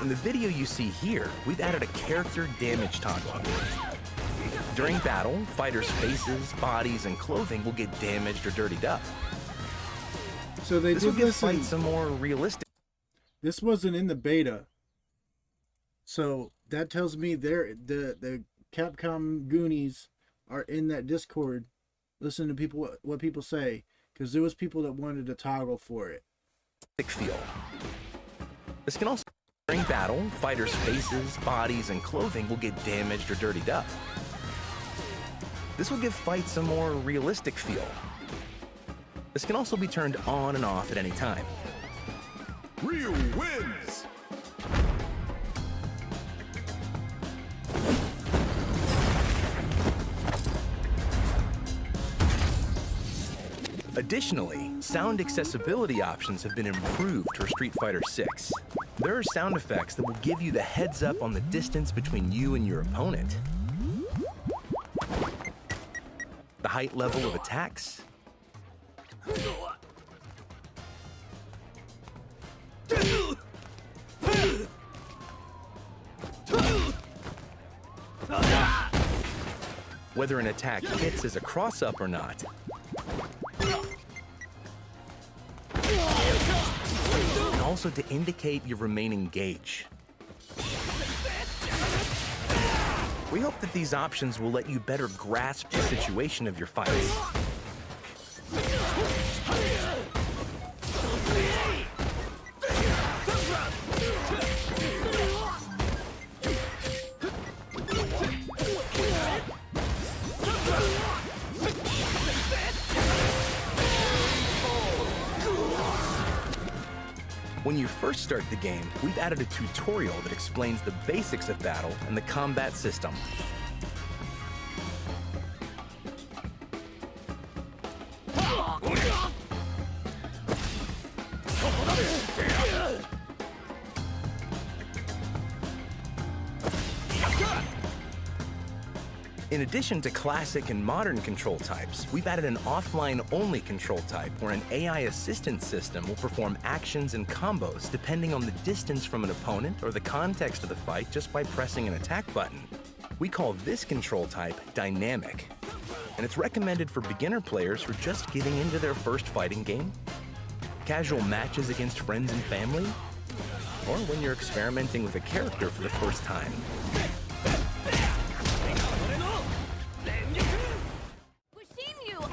In the video you see here, we've added a character damage toggle. During battle, fighters' faces, bodies, and clothing will get damaged or dirtied up. So they This did will give this in, fights a more realistic. this wasn't in the beta. So that tells me the Capcom Goonies are in that Discord. Listen to people what people say, because there was people that wanted to toggle for it. Feel. This can also, during battle, fighters' faces, bodies, and clothing will get damaged or dirtied up. This will give fights a more realistic feel. This can also be turned on and off at any time. Ryu wins! Additionally, sound accessibility options have been improved for Street Fighter 6. There are sound effects that will give you the heads up on the distance between you and your opponent, the height level of attacks, whether an attack hits as a cross-up or not, and also to indicate your remaining gauge. We hope that these options will let you better grasp the situation of your fights. When you first start the game, we've added a tutorial that explains the basics of battle and the combat system. In addition to classic and modern control types, we've added an offline-only control type where an AI assistance system will perform actions and combos depending on the distance from an opponent or the context of the fight just by pressing an attack button. We call this control type dynamic, and it's recommended for beginner players who are just getting into their first fighting game, casual matches against friends and family, or when you're experimenting with a character for the first time.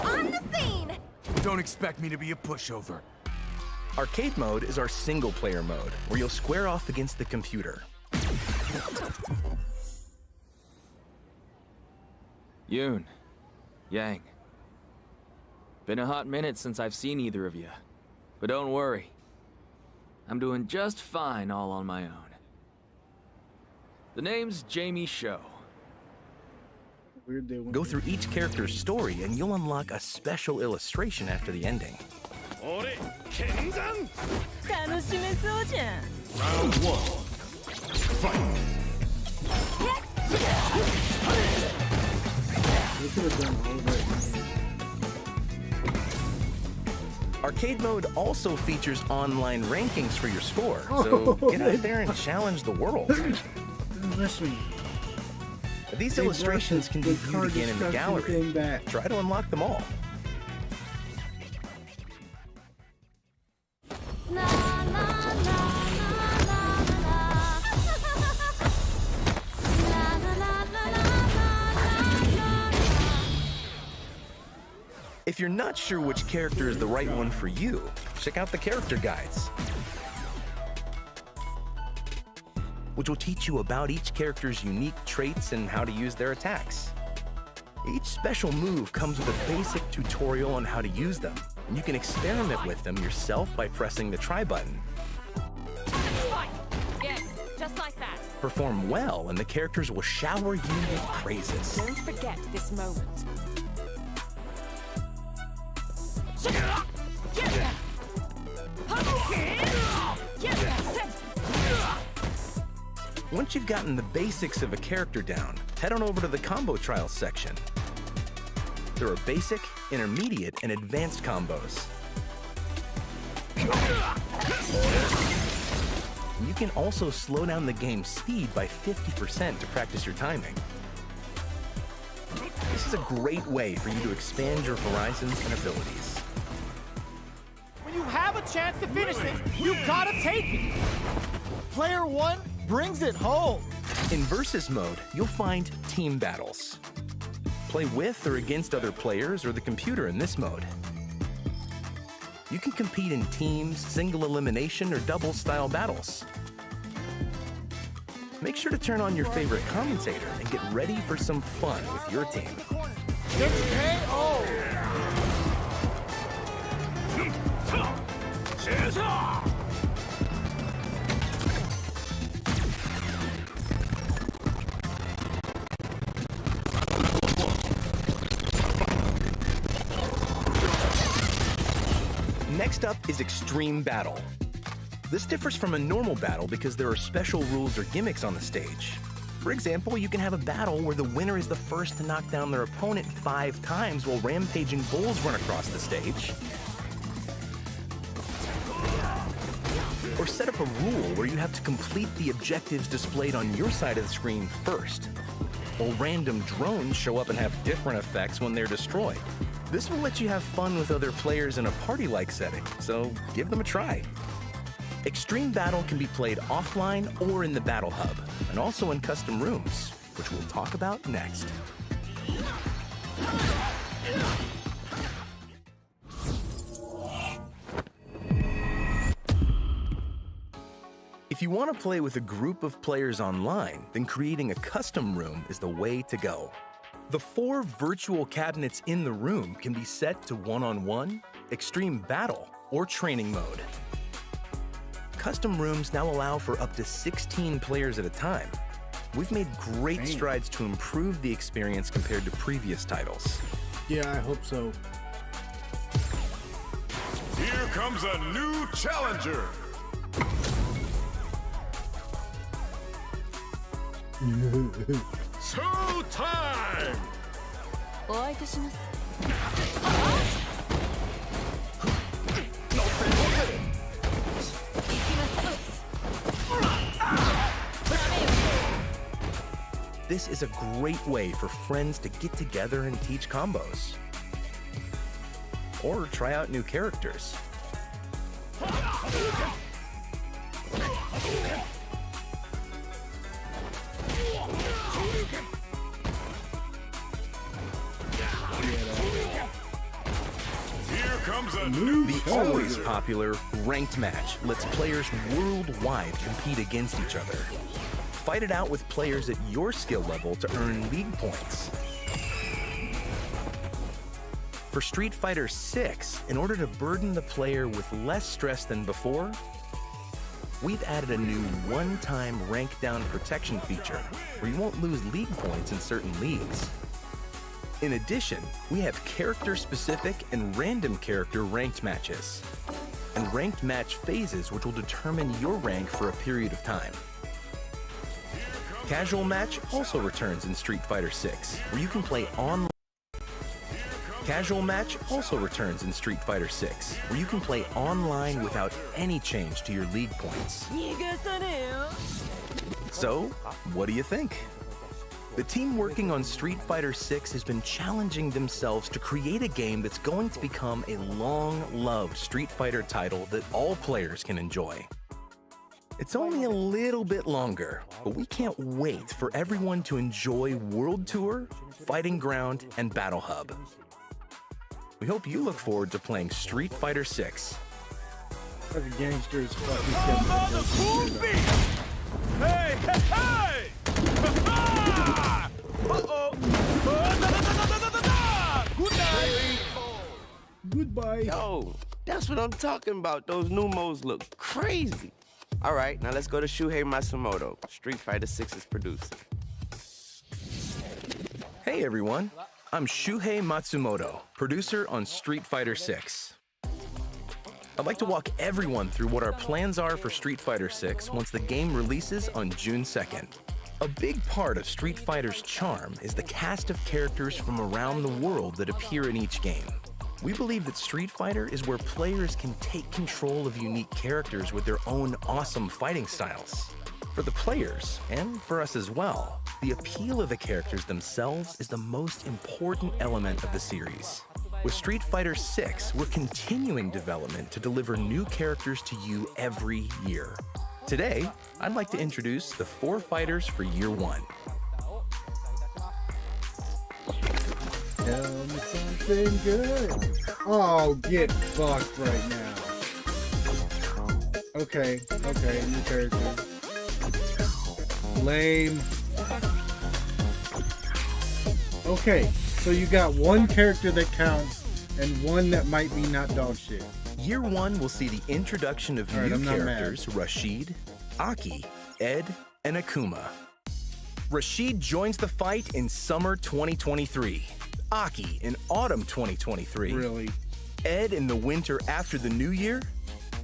On the scene! Don't expect me to be a pushover. Arcade mode is our single-player mode, where you'll square off against the computer. Yoon, Yang. Been a hot minute since I've seen either of you. But don't worry. I'm doing just fine all on my own. The name's Jamie Sho. Go through each character's story and you'll unlock a special illustration after the ending. Round 1. Fight! Arcade mode also features online rankings for your score, so get out there and challenge the world. These illustrations can be viewed again in the gallery. Try to unlock them all. If you're not sure which character is the right one for you, check out the character guides, which will teach you about each character's unique traits and how to use their attacks. Each special move comes with a basic tutorial on how to use them, and you can experiment with them yourself by pressing the try button. Yes, just like that. Perform well, and the characters will shower you with praises. Don't forget this moment. Once you've gotten the basics of a character down, head on over to the combo trials section. There are basic, intermediate, and advanced combos. You can also slow down the game's speed by 50% to practice your timing. This is a great way for you to expand your horizons and abilities. When you have a chance to finish it, you gotta take it. Player one brings it home. In Versus mode, you'll find team battles. Play with or against other players or the computer in this mode. You can compete in teams, single elimination, or double-style battles. Make sure to turn on your favorite commentator and get ready for some fun with your team. It's KO! Next up is Extreme Battle. This differs from a normal battle because there are special rules or gimmicks on the stage. For example, you can have a battle where the winner is the first to knock down their opponent 5 times while rampaging bulls run across the stage. Or set up a rule where you have to complete the objectives displayed on your side of the screen first, while random drones show up and have different effects when they're destroyed. This will let you have fun with other players in a party-like setting, so give them a try. Extreme Battle can be played offline or in the Battle Hub, and also in custom rooms, which we'll talk about next. If you want to play with a group of players online, then creating a custom room is the way to go. The 4 virtual cabinets in the room can be set to one-on-one, extreme battle, or training mode. Custom rooms now allow for up to 16 players at a time. We've made great strides to improve the experience compared to previous titles. Yeah, I hope so. Here comes a new challenger. Show time! This is a great way for friends to get together and teach combos. Or try out new characters. Here comes a new The always popular ranked match lets players worldwide compete against each other. Fight it out with players at your skill level to earn league points. For Street Fighter 6, in order to burden the player with less stress than before, we've added a new one-time rank down protection feature where you won't lose league points in certain leagues. In addition, we have character-specific and random character ranked matches, and ranked match phases which will determine your rank for a period of time. Casual match also returns in Street Fighter 6, where you can play online. Casual match also returns in Street Fighter 6, where you can play online without any change to your league points. So, what do you think? The team working on Street Fighter 6 has been challenging themselves to create a game that's going to become a long-loved Street Fighter title that all players can enjoy. It's only a little bit longer, but we can't wait for everyone to enjoy World Tour, Fighting Ground, and Battle Hub. We hope you look forward to playing Street Fighter 6. Fucking gangsters fucking Hey, hey, hey! Uh-oh! Good night! Goodbye. Yo, that's what I'm talking about. Those new modes look crazy. All right, now let's go to Shuhei Matsumoto, Street Fighter 6's producer. Hey everyone, I'm Shuhei Matsumoto, producer on Street Fighter 6. I'd like to walk everyone through what our plans are for Street Fighter 6 once the game releases on June 2nd. A big part of Street Fighter's charm is the cast of characters from around the world that appear in each game. We believe that Street Fighter is where players can take control of unique characters with their own awesome fighting styles. For the players, and for us as well, The appeal of the characters themselves is the most important element of the series. With Street Fighter 6, we're continuing development to deliver new characters to you every year. Today, I'd like to introduce the 4 fighters for Year 1. Tell me something good. Oh, get fucked right now. Okay, new character. Lame. Okay, so you got one character that counts and one that might be not dog shit. Year 1 will see the introduction of All right, new I'm not characters Rashid, Aki, Ed, and Akuma. Rashid joins the fight in summer 2023. Aki in autumn 2023. Really? Ed in the winter after the new year.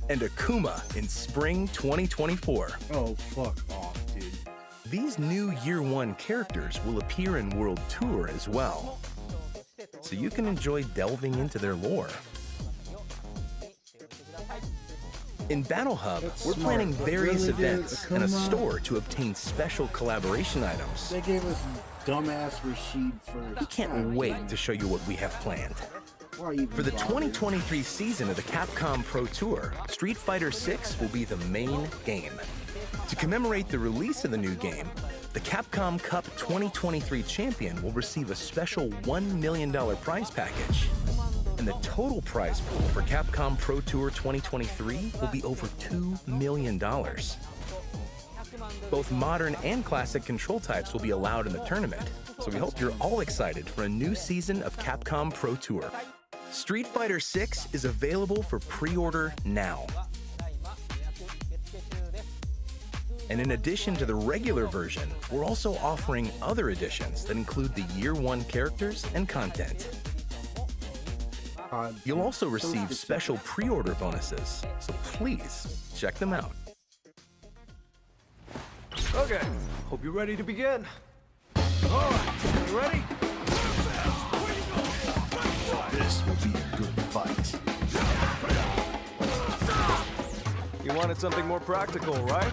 And Akuma in spring 2024. Oh, fuck off, dude. These new Year 1 characters will appear in World Tour as well, so you can enjoy delving into their lore. In Battle Hub, we're planning various events and a store to obtain special collaboration items. They gave us dumbass Rashid first. We can't wait to show you what we have planned. For the 2023 season of the Capcom Pro Tour, Street Fighter 6 will be the main game. To commemorate the release of the new game, the Capcom Cup 2023 champion will receive a special $1 million prize package. And the total prize pool for Capcom Pro Tour 2023 will be over $2 million. Both modern and classic control types will be allowed in the tournament, so we hope you're all excited for a new season of Capcom Pro Tour. Street Fighter 6 is available for pre-order now. And in addition to the regular version, we're also offering other editions that include the Year 1 characters and content. You'll also receive special pre-order bonuses, so please check them out. Okay, hope you're ready to begin. All right, you ready? This will be a good fight. You wanted something more practical, right?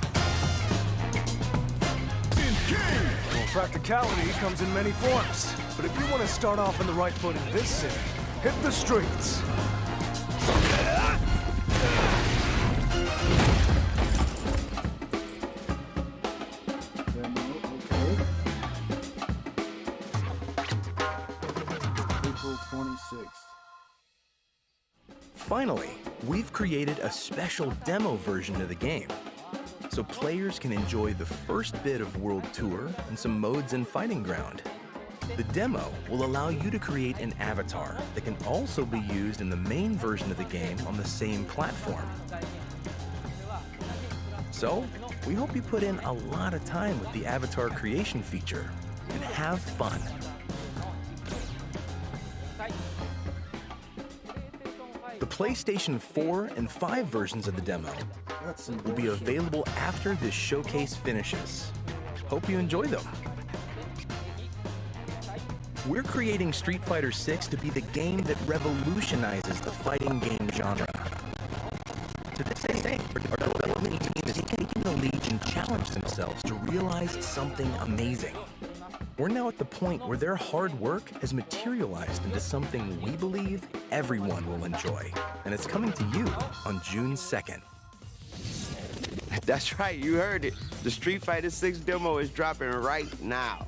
Well, practicality comes in many forms. But if you want to start off on the right foot in this city, hit the streets. April 26th. Finally, we've created a special demo version of the game, so players can enjoy the first bit of World Tour and some modes in Fighting Ground. The demo will allow you to create an avatar that can also be used in the main version of the game on the same platform. So, we hope you put in a lot of time with the avatar creation feature and have fun. The PlayStation 4 and 5 versions of the demo will be available after this showcase finishes. Hope you enjoy them. We're creating Street Fighter 6 to be the game that revolutionizes the fighting game genre. To this day, our development team is taking the lead and challenge themselves to realize something amazing. We're now at the point where their hard work has materialized into something we believe everyone will enjoy. And it's coming to you on June 2nd. That's right, you heard it. The Street Fighter 6 demo is dropping right now.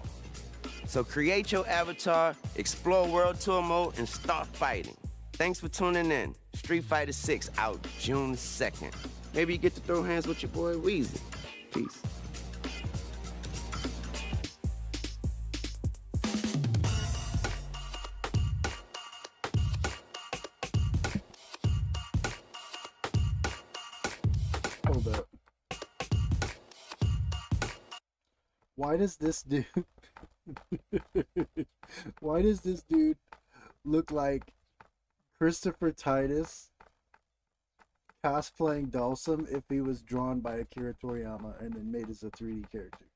So create your avatar, explore World Tour mode, and start fighting. Thanks for tuning in. Street Fighter 6 out June 2nd. Maybe you get to throw hands with your boy Weezy. Peace. Hold up. Why does this dude why does this dude look like Christopher Titus cosplaying Dhalsim if he was drawn by Akira Toriyama and then made as a 3D character?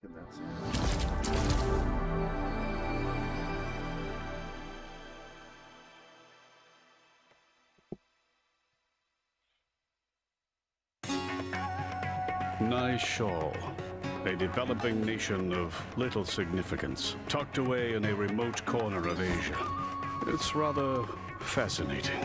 in that scene. Nice shawl. A developing nation of little significance, tucked away in a remote corner of Asia. It's rather fascinating.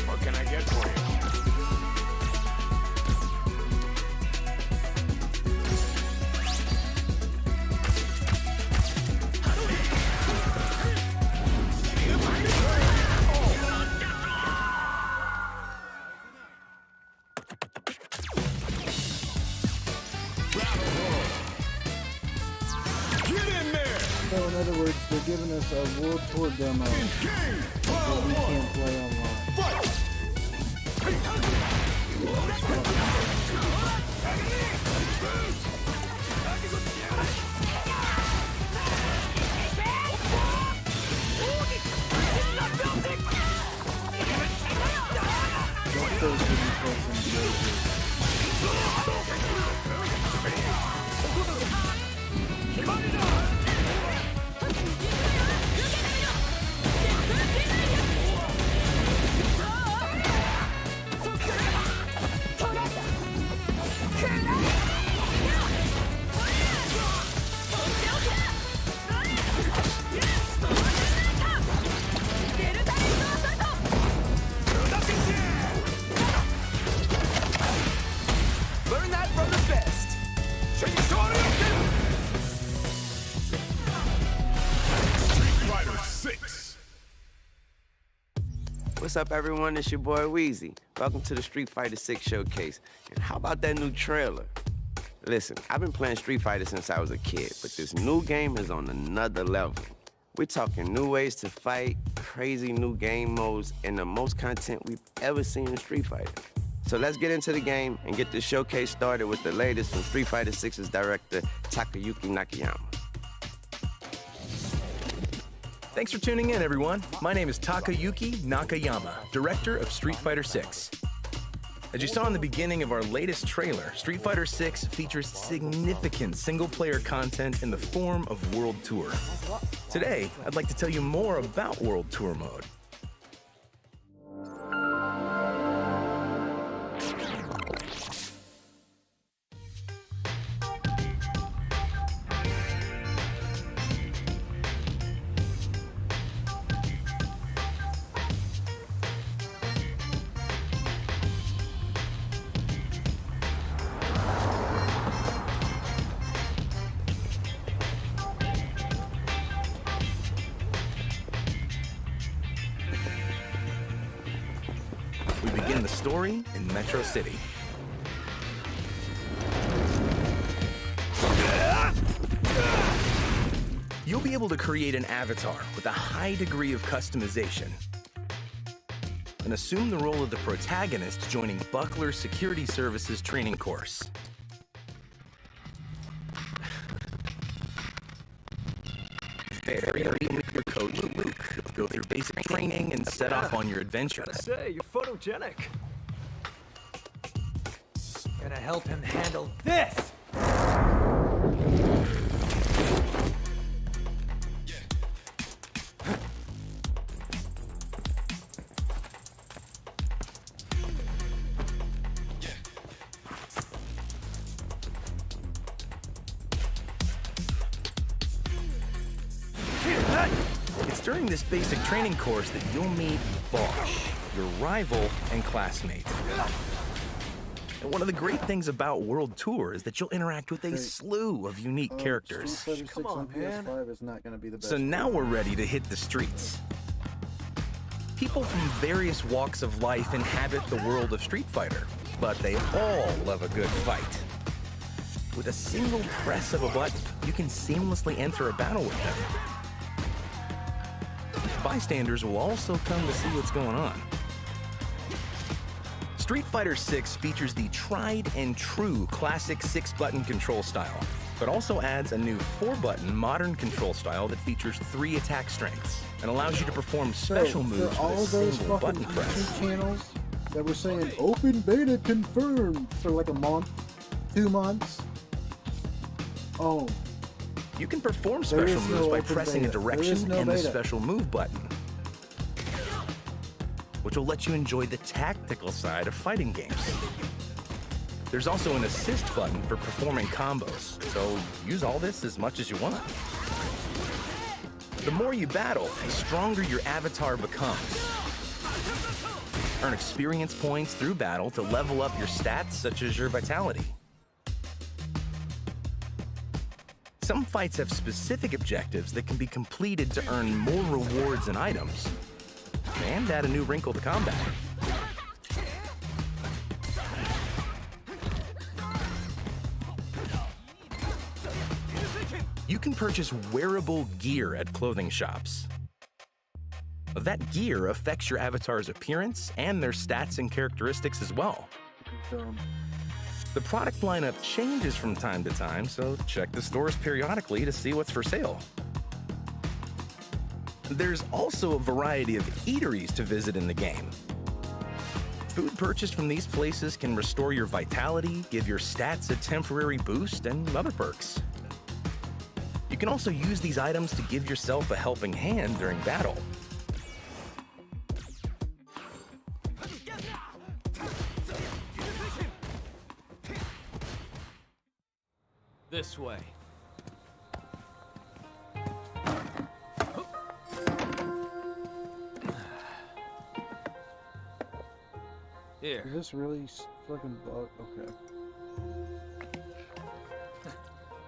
What can I get for you? So in other words, they're giving us a World Tour demo that we can't play online. Don't those give me close and Learn that from the best. Street Fighter 6. What's up, everyone? It's your boy Wheezy. Welcome to the Street Fighter 6 showcase. And how about that new trailer? Listen, I've been playing Street Fighter since I was a kid, but this new game is on another level. We're talking new ways to fight, crazy new game modes, and the most content we've ever seen in Street Fighter. So let's get into the game and get this showcase started with the latest from Street Fighter 6's director, Takayuki Nakayama. Thanks for tuning in, everyone. My name is Takayuki Nakayama, director of Street Fighter 6. As you saw in the beginning of our latest trailer, Street Fighter 6 features significant single-player content in the form of World Tour. Today, I'd like to tell you more about World Tour mode. We begin the story in Metro City. You'll be able to create an avatar with a high degree of customization and assume the role of the protagonist joining Buckler Security Services training course. There, you'll meet your coach, Luke. Go through basic training and set off on your adventure. Say, you're photogenic. Gonna help him handle this! It's during this basic training course that you'll meet Bosch, your rival and classmate. And one of the great things about World Tour is that you'll interact with a slew of unique characters. Street Fighter 6 on PS5 is not going to be the best. So now we're ready to hit the streets. People from various walks of life inhabit the world of Street Fighter, but they all love a good fight. With a single press of a button, you can seamlessly enter a battle with them. bystanders will also come to see what's going on. Street Fighter 6 features the tried and true classic 6-button control style, but also adds a new 4-button modern control style that features 3 attack strengths and allows you to perform special moves for all with a those single fucking button press. YouTube channels that were saying open beta confirmed for like a month, 2 months. Oh. You can perform There special is no moves by open pressing a beta. There is direction no and the beta. special move button, which will let you enjoy the tactical side of fighting games. There's also an assist button for performing combos, so use all this as much as you want. The more you battle, the stronger your avatar becomes. Earn experience points through battle to level up your stats, such as your vitality. Some fights have specific objectives that can be completed to earn more rewards and items, and add a new wrinkle to combat. You can purchase wearable gear at clothing shops. That gear affects your avatar's appearance and their stats and characteristics as well. The product lineup changes from time to time, so check the stores periodically to see what's for sale. There's also a variety of eateries to visit in the game. Food purchased from these places can restore your vitality, give your stats a temporary boost, and other perks. You can also use these items to give yourself a helping hand during battle. This way. Here. Is this really fucking bug? Okay.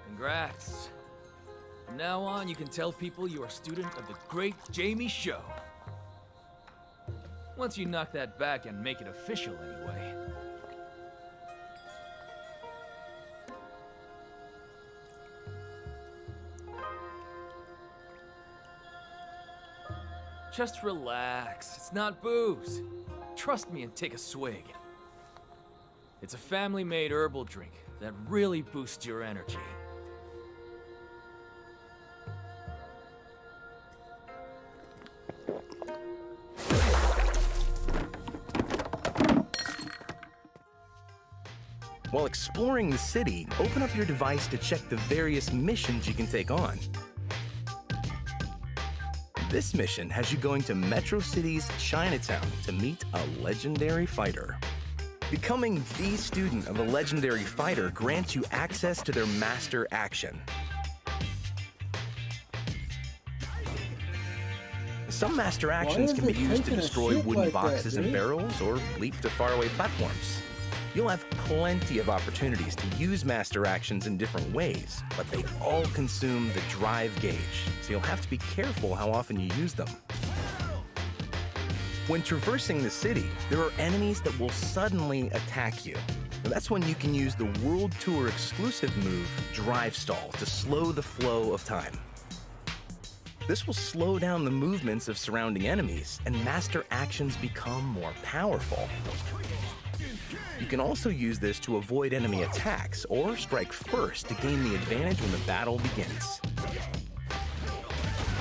Congrats. From now on, you can tell people you are a student of the great Jamie Show. Once you knock that back and make it official anyway. Just relax. It's not booze. Trust me and take a swig. It's a family-made herbal drink that really boosts your energy. While exploring the city, open up your device to check the various missions you can take on. This mission has you going to Metro City's Chinatown to meet a legendary fighter. Becoming the student of a legendary fighter grants you access to their master action. Some master actions can be used to destroy wooden boxes and barrels or leap to faraway platforms. You'll have plenty of opportunities to use master actions in different ways, but they all consume the drive gauge, so you'll have to be careful how often you use them. When traversing the city, there are enemies that will suddenly attack you. That's when you can use the World Tour exclusive move, Drive Stall, to slow the flow of time. This will slow down the movements of surrounding enemies, and master actions become more powerful. You can also use this to avoid enemy attacks or strike first to gain the advantage when the battle begins.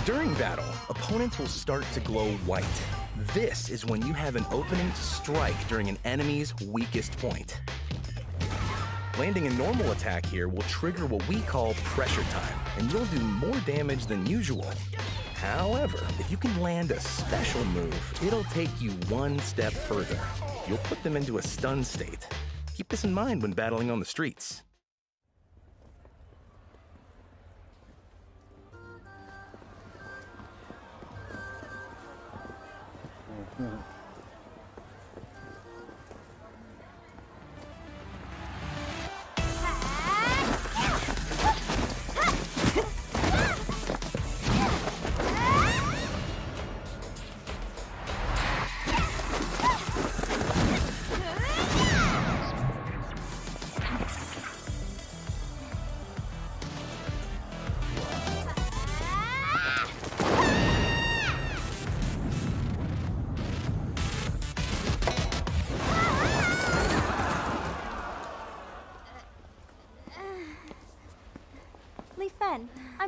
During battle, opponents will start to glow white. This is when you have an opening to strike during an enemy's weakest point. Landing a normal attack here will trigger what we call pressure time, and you'll do more damage than usual. However, if you can land a special move, it'll take you one step further. You'll put them into a stun state. Keep this in mind when battling on the streets.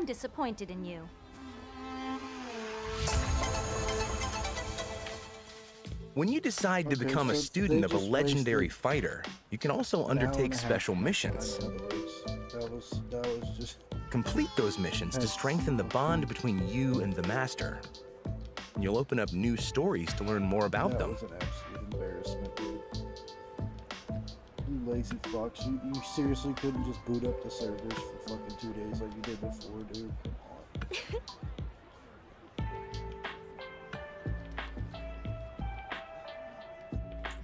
disappointed in you. When you decide to Okay, become a so student they of a just legendary wasted fighter, you can also undertake special missions. In other words, that was just. Complete those missions to strengthen the bond between you and the Master. And you'll open up new stories to learn more about That them. was an absolute embarrassment, dude. You lazy fucks. You seriously couldn't just boot up the servers for fucking 2 days like you did before, dude. Come on.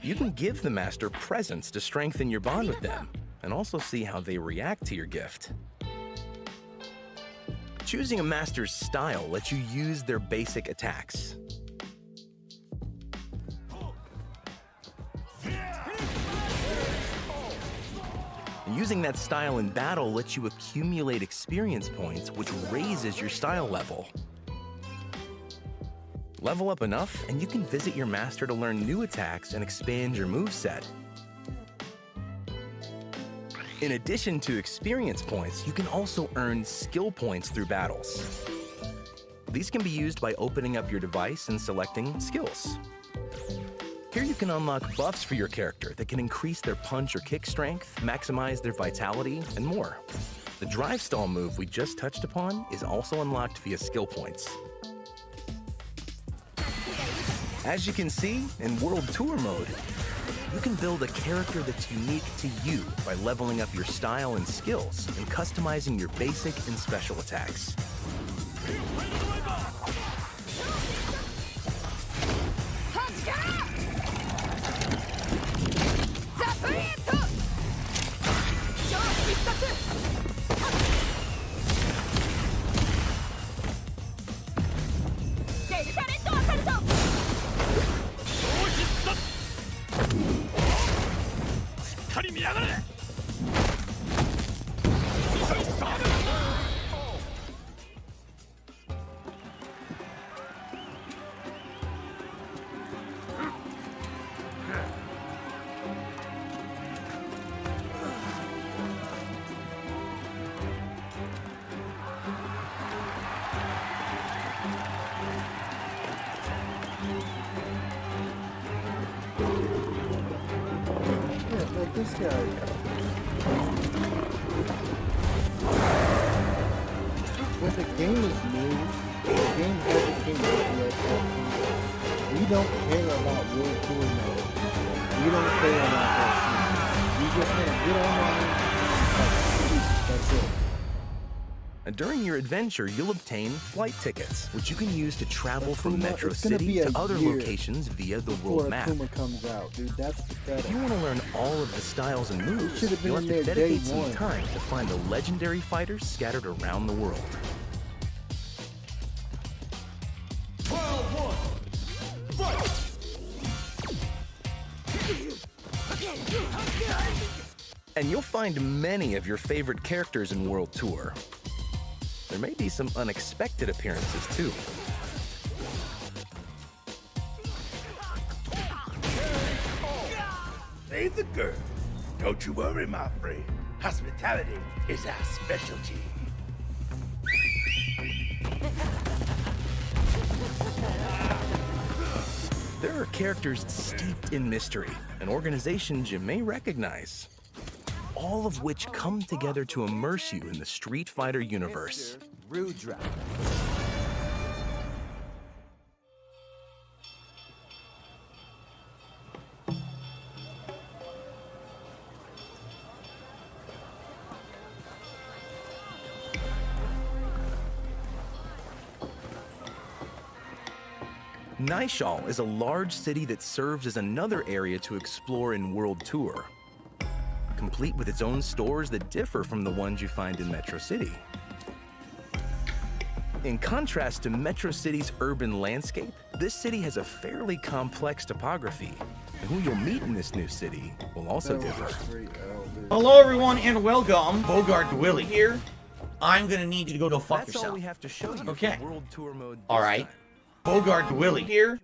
You can give the Master presents to strengthen your bond with them, and also see how they react to your gift. Choosing a Master's style lets you use their basic attacks. And using that style in battle lets you accumulate experience points, which raises your style level. Level up enough, and you can visit your Master to learn new attacks and expand your moveset. In addition to experience points, you can also earn skill points through battles. These can be used by opening up your device and selecting skills. Here you can unlock buffs for your character that can increase their punch or kick strength, maximize their vitality, and more. The drive stall move we just touched upon is also unlocked via skill points. As you can see, in World Tour mode, you can build a character that's unique to you by leveling up your style and skills and customizing your basic and special attacks. Like this guy. When the game is new, the game hasn't came out yet. We don't care about World Tour mode. We don't care about that shit. We just want to get online. That's it. And during your adventure, you'll obtain flight tickets, which you can use to travel from Metro it's gonna City be a to other year locations via the before world map. Akuma comes out, dude. That's pathetic. If you want to learn all of the styles and moves, should have been you'll have in to there dedicate day some one. time to find the legendary fighters scattered around the world. And you'll find many of your favorite characters in World Tour. There may be some unexpected appearances too. Save the girl. Don't you worry, my friend. Hospitality is our specialty. There are characters steeped in mystery and organizations you may recognize, all of which come together to immerse you in the Street Fighter universe. Rudra. Nishal is a large city that serves as another area to explore in World Tour, complete with its own stores that differ from the ones you find in Metro City. In contrast to Metro City's urban landscape, this city has a fairly complex topography, and who you'll meet in this new city will also differ. Hello everyone and welcome. Bogart Willie here. I'm gonna need you to go fuck That's yourself. all we have to show you Okay. for World Tour mode. Alright. Bogart Willie here.